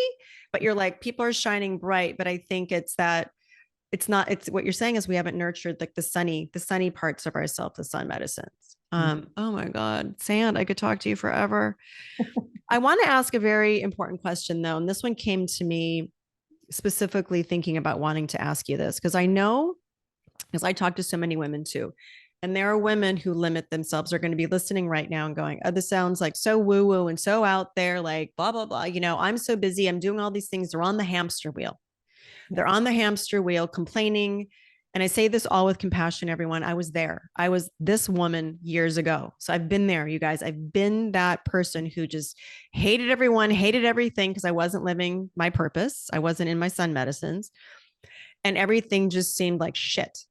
but you're like, people are shining bright. But I think it's what you're saying is we haven't nurtured like the sunny parts of ourselves, the sun medicines. Oh my God, Sand, I could talk to you forever. I want to ask a very important question though. And this one came to me specifically thinking about wanting to ask you this, because I know, because I talk to so many women too. And there are women who limit themselves, are going to be listening right now and going, oh, this sounds like so woo woo and so out there, like blah, blah, blah. I'm so busy. I'm doing all these things. They're on the hamster wheel. They're on the hamster wheel complaining. And I say this all with compassion, everyone. I was there. I was this woman years ago. So I've been there, you guys. I've been that person who just hated everyone, hated everything, because I wasn't living my purpose. I wasn't in my sun medicines. And everything just seemed like shit.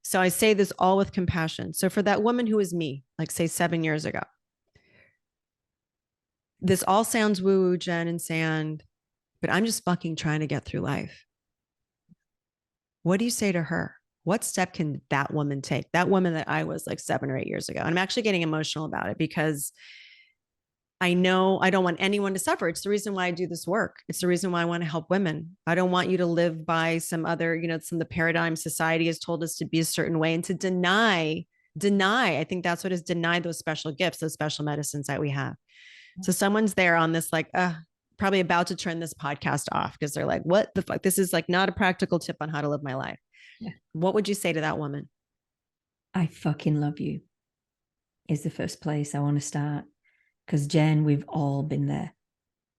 So I say this all with compassion. So for that woman who is me, like say 7 years ago, this all sounds woo woo, Jen and Sand. but I'm just fucking trying to get through life. What do you say to her? What step can that woman take? That woman that I was like 7 or 8 years ago. And I'm actually getting emotional about it because I know I don't want anyone to suffer. It's the reason why I do this work. It's the reason why I want to help women. I don't want you to live by some other, some of the paradigm society has told us to be a certain way and to deny. I think that's what is denied those special gifts, those special medicines that we have. So someone's there on this, like, probably about to turn this podcast off because they're like, what the fuck? This is like not a practical tip on how to live my life. Yeah. What would you say to that woman? I fucking love you is the first place I want to start. Because Jen, we've all been there.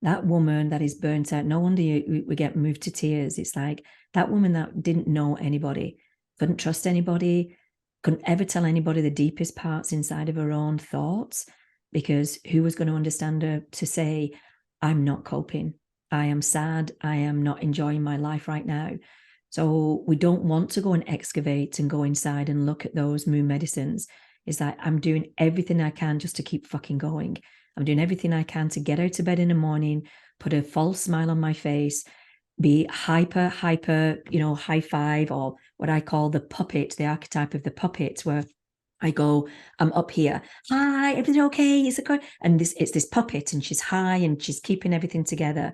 That woman that is burnt out, no wonder we get moved to tears. It's like that woman that didn't know anybody, couldn't trust anybody, couldn't ever tell anybody the deepest parts inside of her own thoughts, because who was going to understand her to say, I'm not coping. I am sad. I am not enjoying my life right now. So we don't want to go and excavate and go inside and look at those moon medicines. It's like, I'm doing everything I can just to keep fucking going. I'm doing everything I can to get out of bed in the morning, put a false smile on my face, be hyper, high five, or what I call the puppet, the archetype of the puppet, where I go, I'm up here. Hi, everything okay? Is it good? And it's this puppet, and she's high and she's keeping everything together.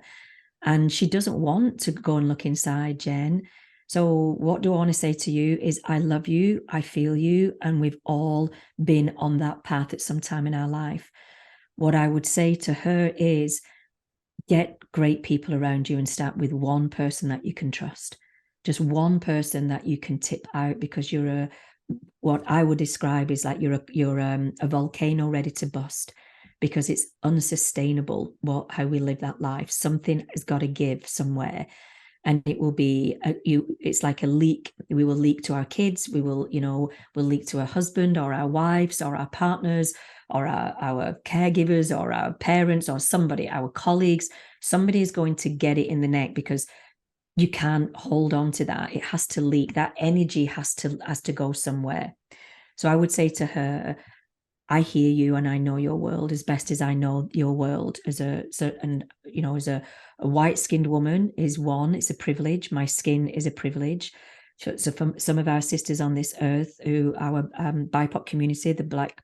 And she doesn't want to go and look inside, Jen. So what do I want to say to you is I love you, I feel you, and we've all been on that path at some time in our life. What I would say to her is get great people around you and start with one person that you can trust. Just one person that you can tip out, because you're what I would describe is like you're a volcano ready to bust, because it's unsustainable how we live that life. Something has got to give somewhere. And it will be it's like a leak. We will leak to our kids. We'll leak to our husband or our wives or our partners or our caregivers or our parents or somebody, our colleagues. Somebody is going to get it in the neck, because you can't hold on to that. It has to leak. That energy has to go somewhere. So I would say to her, I hear you and I know your world as best as I know your world. As a white-skinned woman is one, it's a privilege. My skin is a privilege. So for some of our sisters on this earth, who our BIPOC community, the Black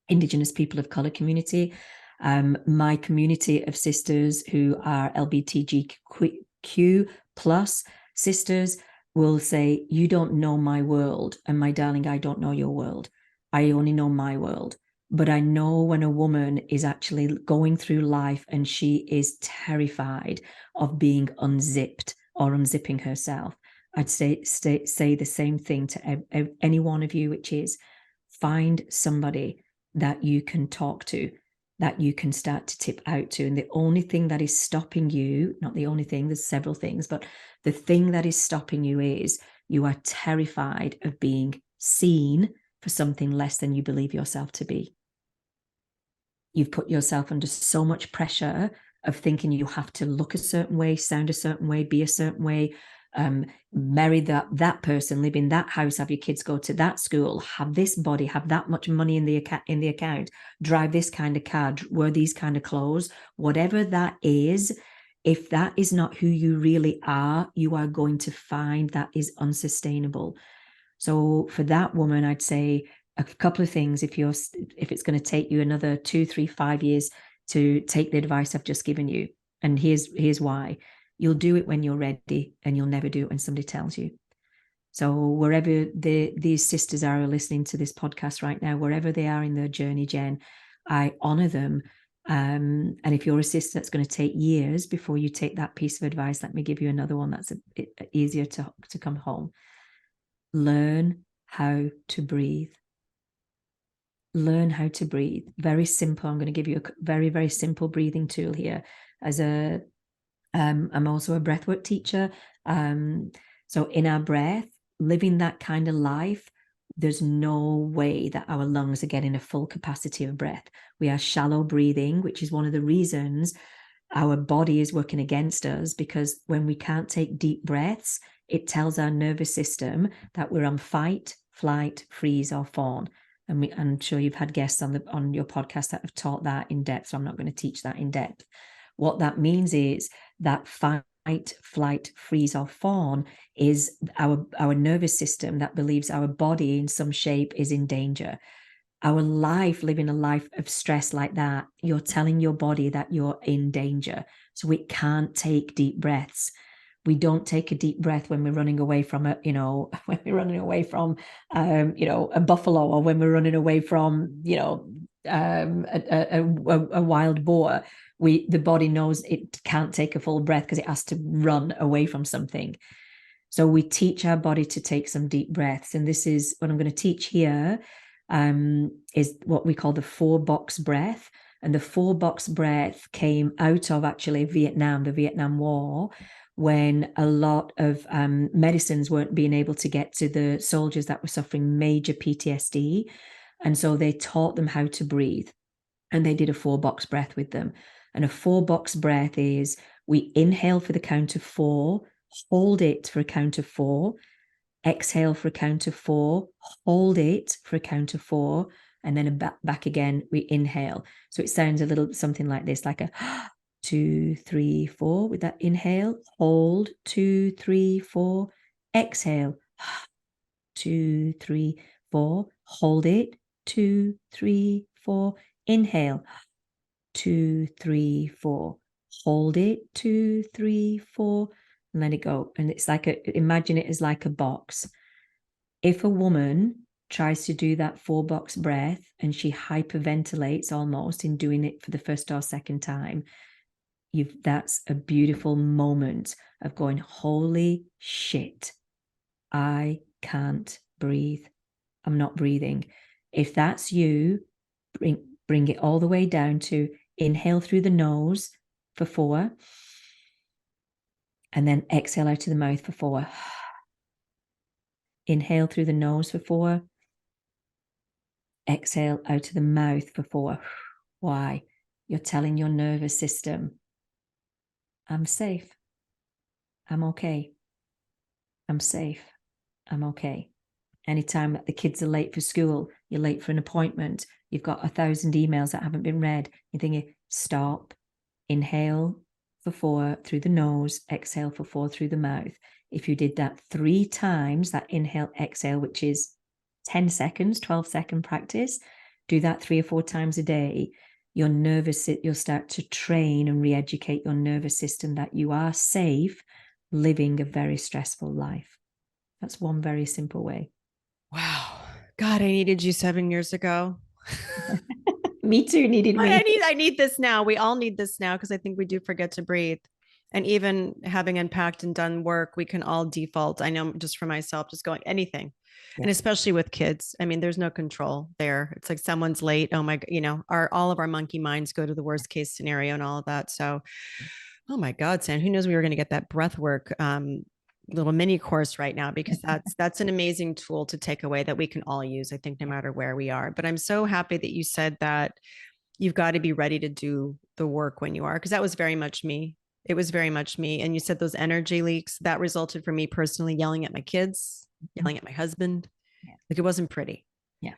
Indigenous people of color community, my community of sisters who are LGBTQ plus sisters will say, you don't know my world. And my darling, I don't know your world. I only know my world. But I know when a woman is actually going through life and she is terrified of being unzipped or unzipping herself, I'd say the same thing to any one of you, which is find somebody that you can talk to, that you can start to tip out to. And the only thing that is stopping you, not the only thing, there's several things, but the thing that is stopping you is you are terrified of being seen for something less than you believe yourself to be. You've put yourself under so much pressure of thinking you have to look a certain way, sound a certain way, be a certain way, marry that person, live in that house, have your kids go to that school, have this body, have that much money in the account, drive this kind of car, wear these kind of clothes, whatever that is. If that is not who you really are, you are going to find that is unsustainable. So for that woman, I'd say a couple of things. If it's going to take you another 2, 3, 5 years to take the advice I've just given you, and here's why. You'll do it when you're ready, and you'll never do it when somebody tells you. So wherever these sisters are listening to this podcast right now, wherever they are in their journey, Jen, I honor them. And if you're a sister that's going to take years before you take that piece of advice, let me give you another one that's easier to come home. Learn how to breathe. Learn how to breathe. Very simple. I'm going to give you a very, very simple breathing tool here. I'm also a breathwork teacher. So in our breath, living that kind of life, there's no way that our lungs are getting a full capacity of breath. We are shallow breathing, which is one of the reasons our body is working against us, because when we can't take deep breaths, it tells our nervous system that we're on fight, flight, freeze, or fawn. And I'm sure you've had guests on your podcast that have taught that in depth, so I'm not going to teach that in depth. What that means is that fight fight, flight, freeze, or fawn is our nervous system that believes our body in some shape is in danger. Our life, living a life of stress like that, you're telling your body that you're in danger. So it can't take deep breaths. We don't take a deep breath when we're running away from when we're running away from, a buffalo, or when we're running away from, a wild boar. The body knows it can't take a full breath because it has to run away from something. So we teach our body to take some deep breaths. And this is what I'm going to teach here, is what we call the 4-box breath. And the 4-box breath came out of actually Vietnam, the Vietnam War, when a lot of medicines weren't being able to get to the soldiers that were suffering major PTSD. And so they taught them how to breathe. And they did a 4-box breath with them. And a 4-box breath is, we inhale for the count of 4, hold it for a count of 4, exhale for a count of 4, hold it for a count of 4, and then back again, we inhale. So it sounds a little something like this, like a 2, 3, 4 with that inhale, hold, 2, 3, 4, exhale, 2, 3, 4, hold it, 2, 3, 4, inhale, 2, 3, 4, hold it, 2, 3, 4, and let it go. And it's like imagine it as like a box. If a woman tries to do that 4-box breath and she hyperventilates almost in doing it for the first or second time, that's a beautiful moment of going, holy shit, I can't breathe. I'm not breathing. If that's you, bring it all the way down to inhale through the nose for 4, and then exhale out of the mouth for 4. Inhale through the nose for 4, exhale out of the mouth for 4. Why? You're telling your nervous system, I'm safe. I'm okay. I'm safe. I'm okay. Anytime that the kids are late for school, you're late for an appointment, you've got 1,000 emails that haven't been read, you're thinking, stop, inhale for 4 through the nose, exhale for 4 through the mouth. If you did that 3 times, that inhale, exhale, which is 10 seconds, 12-second practice, do that 3 or 4 times a day, you'll start to train and re-educate your nervous system that you are safe living a very stressful life. That's one very simple way. Wow. God, I needed you 7 years ago. Me too, needed me. I need this now. We all need this now, because I think we do forget to breathe. And even having unpacked and done work, we can all default. I know, just for myself, just going anything. Yeah. And especially with kids, I mean, there's no control there. It's like someone's late. Oh my, all of our monkey minds go to the worst case scenario and all of that. So, oh my God, Sam, who knows we were going to get that breath work little mini course right now, because that's an amazing tool to take away that we can all use, I think, no matter where we are. But I'm so happy that you said that you've got to be ready to do the work when you are, because that was very much me. It was very much me. And you said those energy leaks that resulted for me personally, yelling at my kids, yelling at my husband. Yeah. Like, it wasn't pretty. Yeah.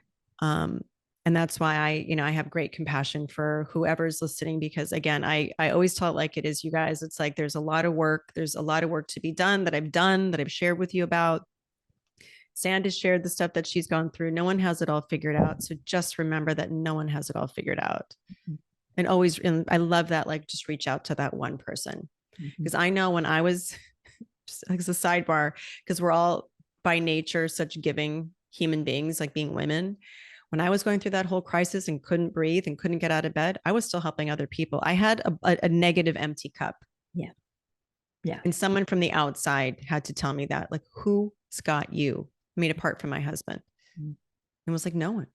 And that's why I have great compassion for whoever's listening, because again, I always tell it like it is, you guys. It's like, there's a lot of work. There's a lot of work to be done, that I've shared with you about. Sand has shared the stuff that she's gone through. No one has it all figured out. So just remember that no one has it all figured out. Mm-hmm. And always, and I love that, like, just reach out to that one person. Because I know when I was, just as a sidebar, because we're all by nature such giving human beings, like being women. When I was going through that whole crisis and couldn't breathe and couldn't get out of bed, I was still helping other people. I had a negative empty cup. Yeah. Yeah. And someone from the outside had to tell me that, like, who's got you? I mean, apart from my husband. And was like, no one.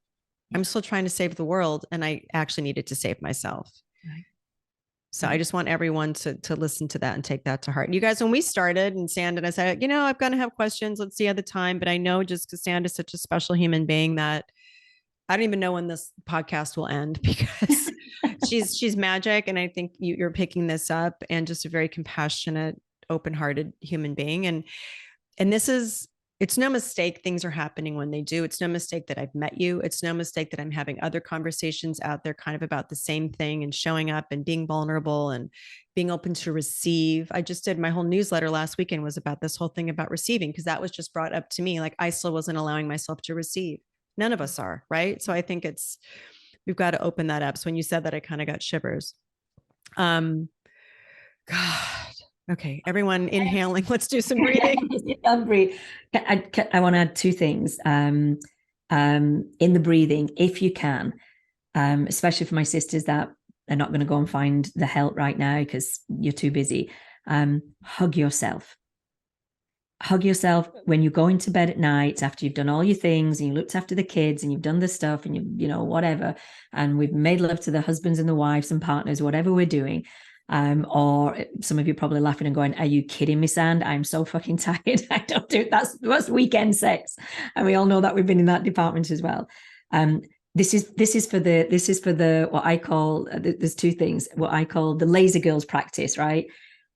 Yeah. I'm still trying to save the world. And I actually needed to save myself. Right. So I just want everyone to listen to that and take that to heart. You guys, when we started, and Sand and I said, I'm going to have questions. Let's see other time. But I know, just because Sand is such a special human being, that I don't even know when this podcast will end, because she's magic. And I think you're picking this up, and just a very compassionate, open-hearted human being. And this is It's no mistake things are happening when they do. It's no mistake that I've met you. It's no mistake that I'm having other conversations out there kind of about the same thing and showing up and being vulnerable and being open to receive. I just did my whole newsletter last weekend was about this whole thing about receiving, because that was just brought up to me. Like I still wasn't allowing myself to receive. None of us are, right? So I think we've got to open that up. So when you said that, I kind of got shivers. Um, God. Okay, everyone inhaling. Let's do some breathing. I want to add two things. In the breathing, if you can, especially for my sisters that are not going to go and find the help right now because you're too busy. Hug yourself. Hug yourself when you're going to bed at night after you've done all your things and you looked after the kids and you've done the stuff and you know, whatever. And we've made love to the husbands and the wives and partners, whatever we're doing. Or some of you are probably laughing and going, are you kidding me, Sand? I'm so fucking tired. I don't do that's weekend sex. And we all know that we've been in that department as well. This is for the what I call, there's two things, what I call the lazy girls practice, right?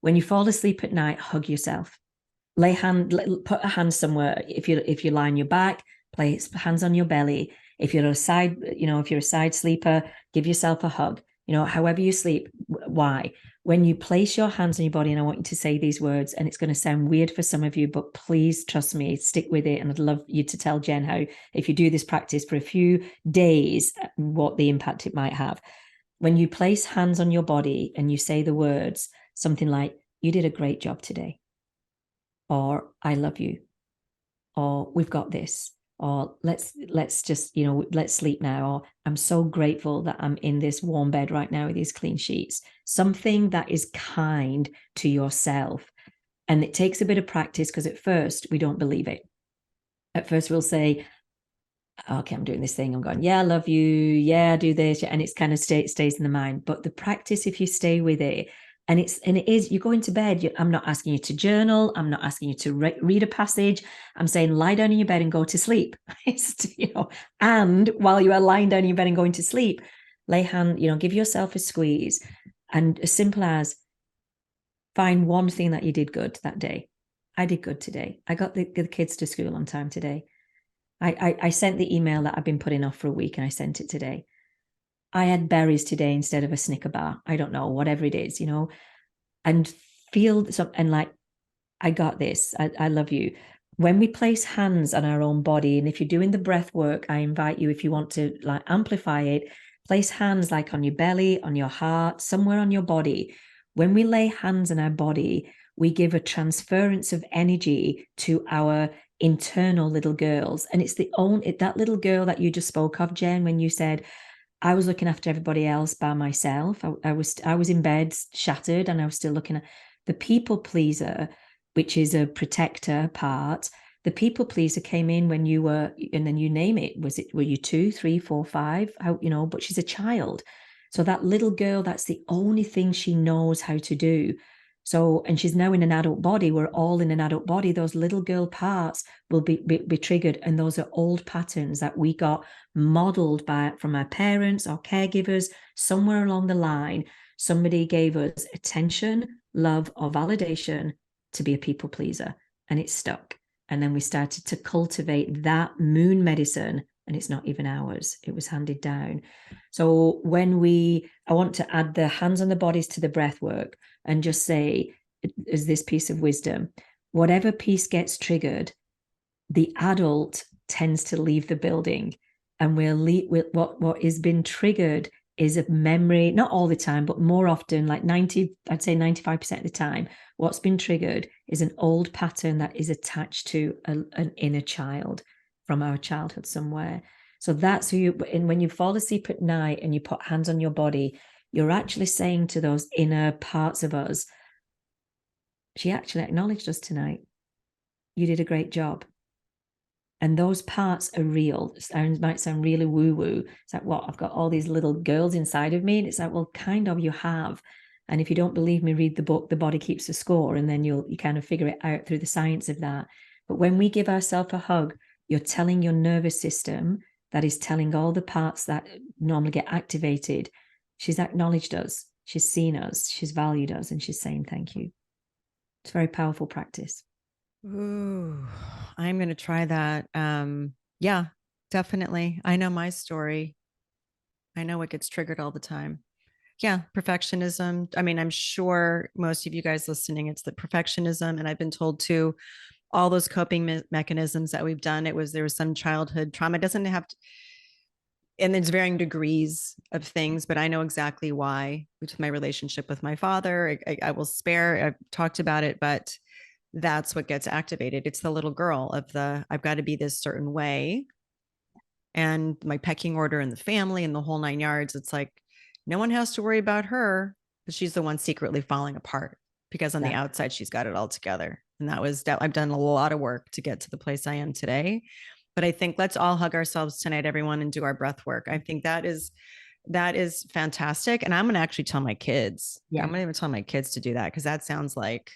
When you fall asleep at night, hug yourself. Put a hand somewhere. If you lie on your back, place hands on your belly. If you're a side sleeper, give yourself a hug. However you sleep. Why? When you place your hands on your body, and I want you to say these words, and it's going to sound weird for some of you, but please trust me, stick with it. And I'd love you to tell Jen how, if you do this practice for a few days, what the impact it might have. When you place hands on your body and you say the words, something like, you did a great job today, or I love you, or we've got this, or let's just, let's sleep now, or I'm so grateful that I'm in this warm bed right now with these clean sheets. Something that is kind to yourself. And it takes a bit of practice because at first we don't believe it. At first we'll say, okay, I'm doing this thing. I'm going, yeah, I love you. Yeah, I do this. And it's kind of stays in the mind. But the practice, if you stay with it, and it is, you go into bed. I'm not asking you to journal. I'm not asking you to read a passage. I'm saying lie down in your bed and go to sleep. And while you are lying down in your bed and going to sleep, give yourself a squeeze. And as simple as find one thing that you did good that day. I did good today. I got the kids to school on time today. I sent the email that I've been putting off for a week and I sent it today. I had berries today instead of a Snicker bar. I don't know, whatever it is, and feel something and like, I got this. I love you. When we place hands on our own body, and if you're doing the breath work, I invite you, if you want to like amplify it, place hands like on your belly, on your heart, somewhere on your body. When we lay hands on our body, we give a transference of energy to our internal little girls. And it's that little girl that you just spoke of, Jen, when you said, I was looking after everybody else by myself. I was in bed shattered and I was still looking at the people pleaser, which is a protector part. The people pleaser came in when you were, and then you name it. Were you 2, 3, 4, 5? But she's a child. So that little girl, that's the only thing she knows how to do. So, and she's now in an adult body. We're all in an adult body. Those little girl parts will be triggered. And those are old patterns that we got modeled from our parents or caregivers. Somewhere along the line, somebody gave us attention, love, or validation to be a people pleaser, and it stuck. And then we started to cultivate that moon medicine, and it's not even ours. It was handed down. So I want to add the hands on the bodies to the breath work and just say, as this piece of wisdom, whatever piece gets triggered, the adult tends to leave the building, and what has been triggered is a memory, not all the time, but more often, like 95% of the time, what's been triggered is an old pattern that is attached to an inner child from our childhood somewhere. So that's when you fall asleep at night and you put hands on your body, you're actually saying to those inner parts of us, she actually acknowledged us tonight. You did a great job. And those parts are real. It might sound really woo-woo. It's like, what? I've got all these little girls inside of me. And it's like, well, kind of, you have. And if you don't believe me, read the book, The Body Keeps the Score, and then you kind of figure it out through the science of that. But when we give ourselves a hug, you're telling your nervous system, that is telling all the parts that normally get activated, she's acknowledged us, she's seen us, she's valued us, and she's saying thank you. It's a very powerful practice. Ooh, I'm going to try that. Yeah, definitely. I know my story. I know what gets triggered all the time. Yeah, perfectionism. I mean, I'm sure most of you guys listening, it's the perfectionism. And I've been told too, all those coping mechanisms that we've done, there was some childhood trauma. It doesn't have to, and there's varying degrees of things, but I know exactly why with my relationship with my father. I will spare, I've talked about it, but that's what gets activated. It's the little girl of I've got to be this certain way, and my pecking order in the family and the whole nine yards. It's like no one has to worry about her, but she's the one secretly falling apart because on the Yeah. outside she's got it all together. And that I've done a lot of work to get to the place I am today. But I think let's all hug ourselves tonight, everyone, and do our breath work. I think that is fantastic. And I'm going to actually tell my kids. Yeah. I'm going to even tell my kids to do that because that sounds like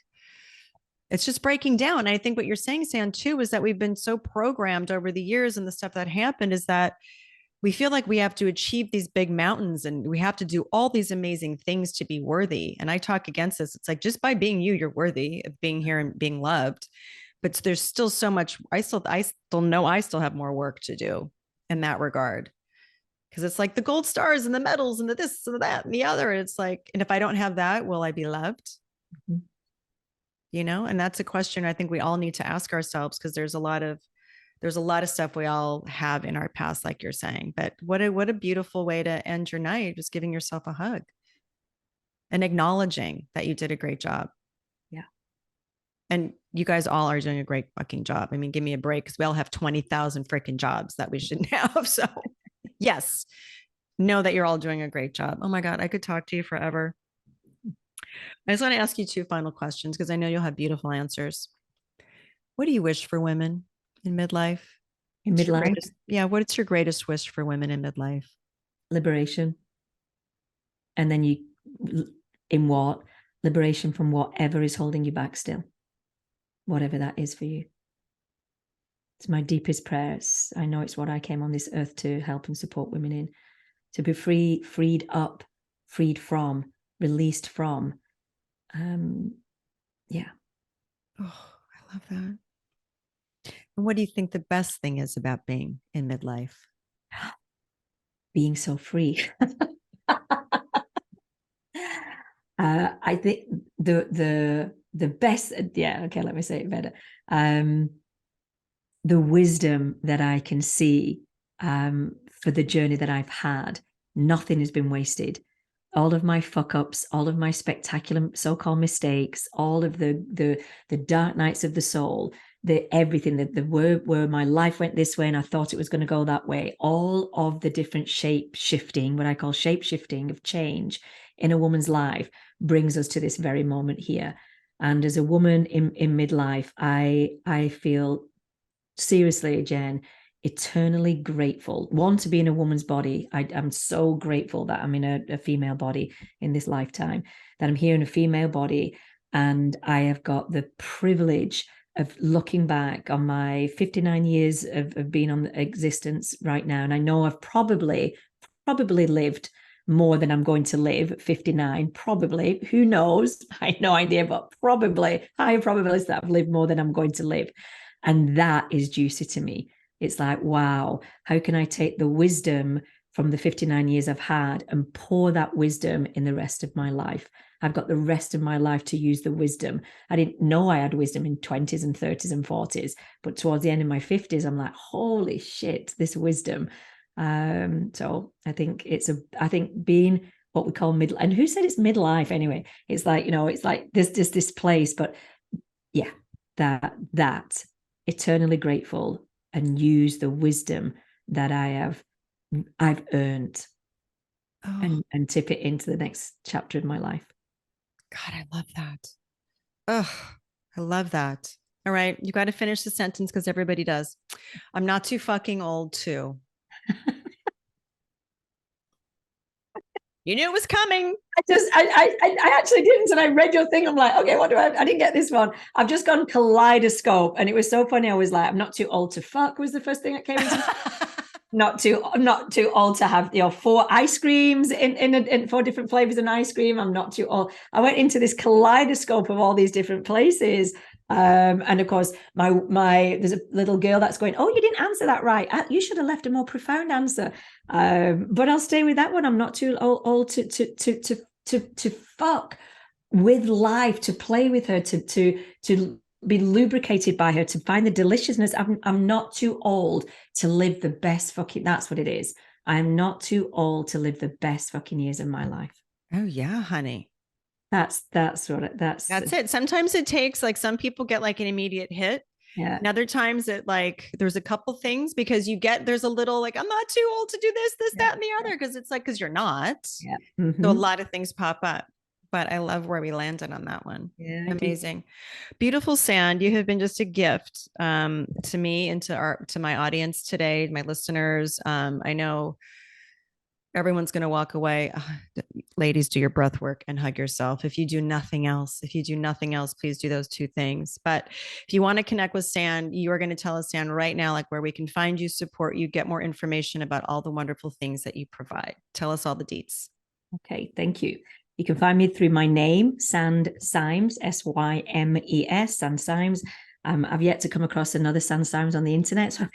it's just breaking down. And I think what you're saying, Sam, too, is that we've been so programmed over the years, and the stuff that happened is that we feel like we have to achieve these big mountains and we have to do all these amazing things to be worthy. And I talk against this. It's like just by being you, you're worthy of being here and being loved. But there's still so much. I still know I still have more work to do in that regard. Because it's like the gold stars and the medals and the this and the that and the other. And it's like, and if I don't have that, will I be loved? Mhm. And that's a question I think we all need to ask ourselves, because there's a lot of stuff we all have in our past, like you're saying. But what a beautiful way to end your night, just giving yourself a hug and acknowledging that you did a great job. Yeah. And you guys all are doing a great fucking job. I mean, give me a break, because we all have 20,000 freaking jobs that we shouldn't have. So yes, know that you're all doing a great job. Oh my God, I could talk to you forever. I just want to ask you two final questions, because I know you'll have beautiful answers. What do you wish for women in midlife? In What's your midlife, greatest, yeah, what's your greatest wish for women in midlife? liberation. And then in what? Liberation from whatever is holding you back still, whatever that is for you. It's my deepest prayers. I know it's what I came on this earth to help and support women in, to be free, freed up, freed from, released from. Yeah. Oh, I love that. And what do you think the best thing is about being in midlife? Being so free. I think the best, yeah, okay, let me say it better. The wisdom that I can see for the journey that I've had, nothing has been wasted. All of my fuck ups, all of my spectacular so-called mistakes, all of the dark nights of the soul, the everything that the where my life went this way and I thought it was going to go that way, all of the different shape shifting, what I call shape shifting of change in a woman's life, brings us to this very moment here. And as a woman in midlife, I feel seriously, Jen, eternally grateful. One, to be in a woman's body. I'm so grateful that I'm in a female body in this lifetime, that I'm here in a female body. And I have got the privilege of looking back on my 59 years of being on existence right now. And I know I've probably lived more than I'm going to live at 59, probably. Who knows? I have no idea, but probably higher probability that I've lived more than I'm going to live. And that is juicy to me. It's like, wow, how can I take the wisdom from the 59 years I've had and pour that wisdom in the rest of my life? I've got the rest of my life to use the wisdom. I didn't know I had wisdom in 20s and 30s and 40s, but towards the end of my 50s, I'm like, holy shit, this wisdom. So I think I think being what we call middle, and who said it's midlife anyway? It's like, it's like this place, but yeah, that eternally grateful and use the wisdom that I've earned Oh, and tip it into the next chapter of my life. God, I love that. Oh, I love that. All right. You got to finish the sentence because everybody does. I'm not too fucking old, too. You knew it was coming. I actually didn't, and I read your thing. I'm like, okay, what do I didn't get this one. I've just gone kaleidoscope, and it was so funny. I was like, I'm not too old to fuck was the first thing that came into not too old to have 4 ice creams in 4 different flavors of ice cream. I'm not too old. I went into this kaleidoscope of all these different places. And of course, my there's a little girl that's going, oh, you didn't answer that right. You should have left a more profound answer. But I'll stay with that one. I'm not too old to fuck with life, to play with her, to be lubricated by her, to find the deliciousness. I'm not too old to live the best fucking. That's what it is. I'm not too old to live the best fucking years of my life. Oh yeah, honey. That's what that's It. Sometimes it takes like some people get like an immediate hit. yeah. And other times it like there's a couple things because there's a little like I'm not too old to do this, Yeah. that, and the other because it's like because you're not. Yeah. So a lot of things pop up. But I love where we landed on that one. Yeah, Amazing. Beautiful Sand. You have been just a gift to me and to my audience today, my listeners. I know everyone's going to walk away. Ladies, do your breath work and hug yourself. If you do nothing else, please do those two things. But if you want to connect with Sand, you are going to tell us, Sand, right now, like where we can find you, support you, get more information about all the wonderful things that you provide. Tell us all the deets. Okay, thank you. You can find me through my name, Sand Symes, Symes, Sand Symes. I've yet to come across another Sand Symes on the internet, so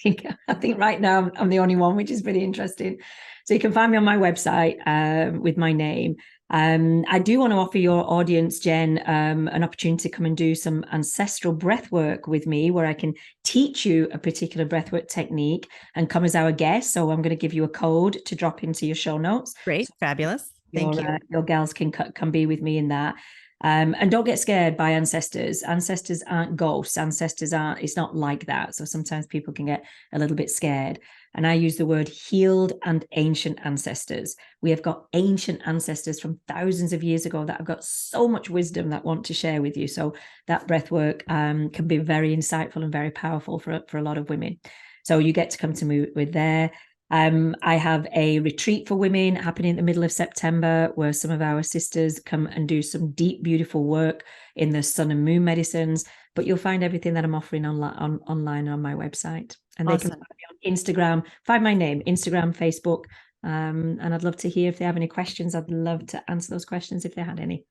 I think right now I'm the only one, which is pretty interesting. So you can find me on my website with my name. I do want to offer your audience, Jen, an opportunity to come and do some ancestral breath work with me, where I can teach you a particular breathwork technique and come as our guest. So I'm going to give you a code to drop into your show notes. Great, so fabulous. Thank you. Your gals can be with me in that. And don't get scared by ancestors. Ancestors aren't ghosts. Ancestors aren't, it's not like that. So sometimes people can get a little bit scared. And I use the word healed and ancient ancestors. We have got ancient ancestors from thousands of years ago that have got so much wisdom that I want to share with you. So that breath work can be very insightful and very powerful for a lot of women. So you get to come to me with there. I have a retreat for women happening in the middle of September where some of our sisters come and do some deep, beautiful work in the sun and moon medicines. But you'll find everything that I'm offering online on my website. And awesome. They can find me on Instagram, find my name, Instagram, Facebook. And I'd love to hear if they have any questions. I'd love to answer those questions if they had any.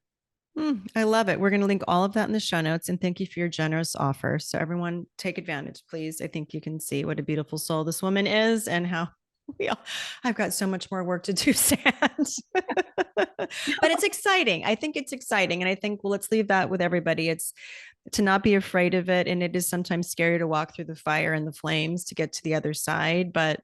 I love it. We're going to link all of that in the show notes. And thank you for your generous offer. So everyone take advantage, please. I think you can see what a beautiful soul this woman is and how I've got so much more work to do, Sand. But it's exciting. I think it's exciting. And I think, well, let's leave that with everybody. It's to not be afraid of it. And it is sometimes scary to walk through the fire and the flames to get to the other side. But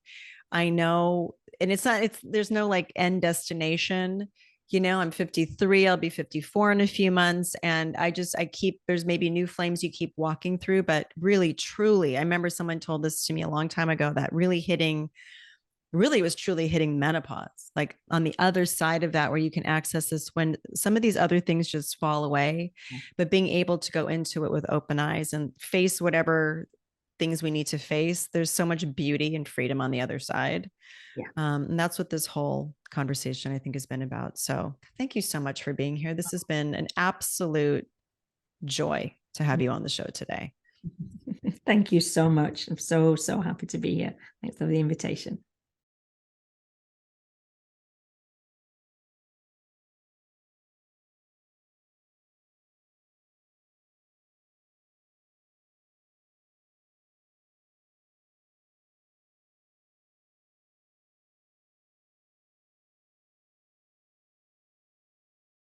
I know, and there's no like end destination. You know, I'm 53, I'll be 54 in a few months. And there's maybe new flames you keep walking through, but really, truly, I remember someone told this to me a long time ago that was truly hitting menopause, like on the other side of that, where you can access this when some of these other things just fall away, but being able to go into it with open eyes and face whatever things we need to face. There's so much beauty and freedom on the other side. Yeah. And that's what this whole conversation, I think, has been about. So thank you so much for being here. This has been an absolute joy to have you on the show today. Thank you so much. I'm so happy to be here. Thanks for the invitation.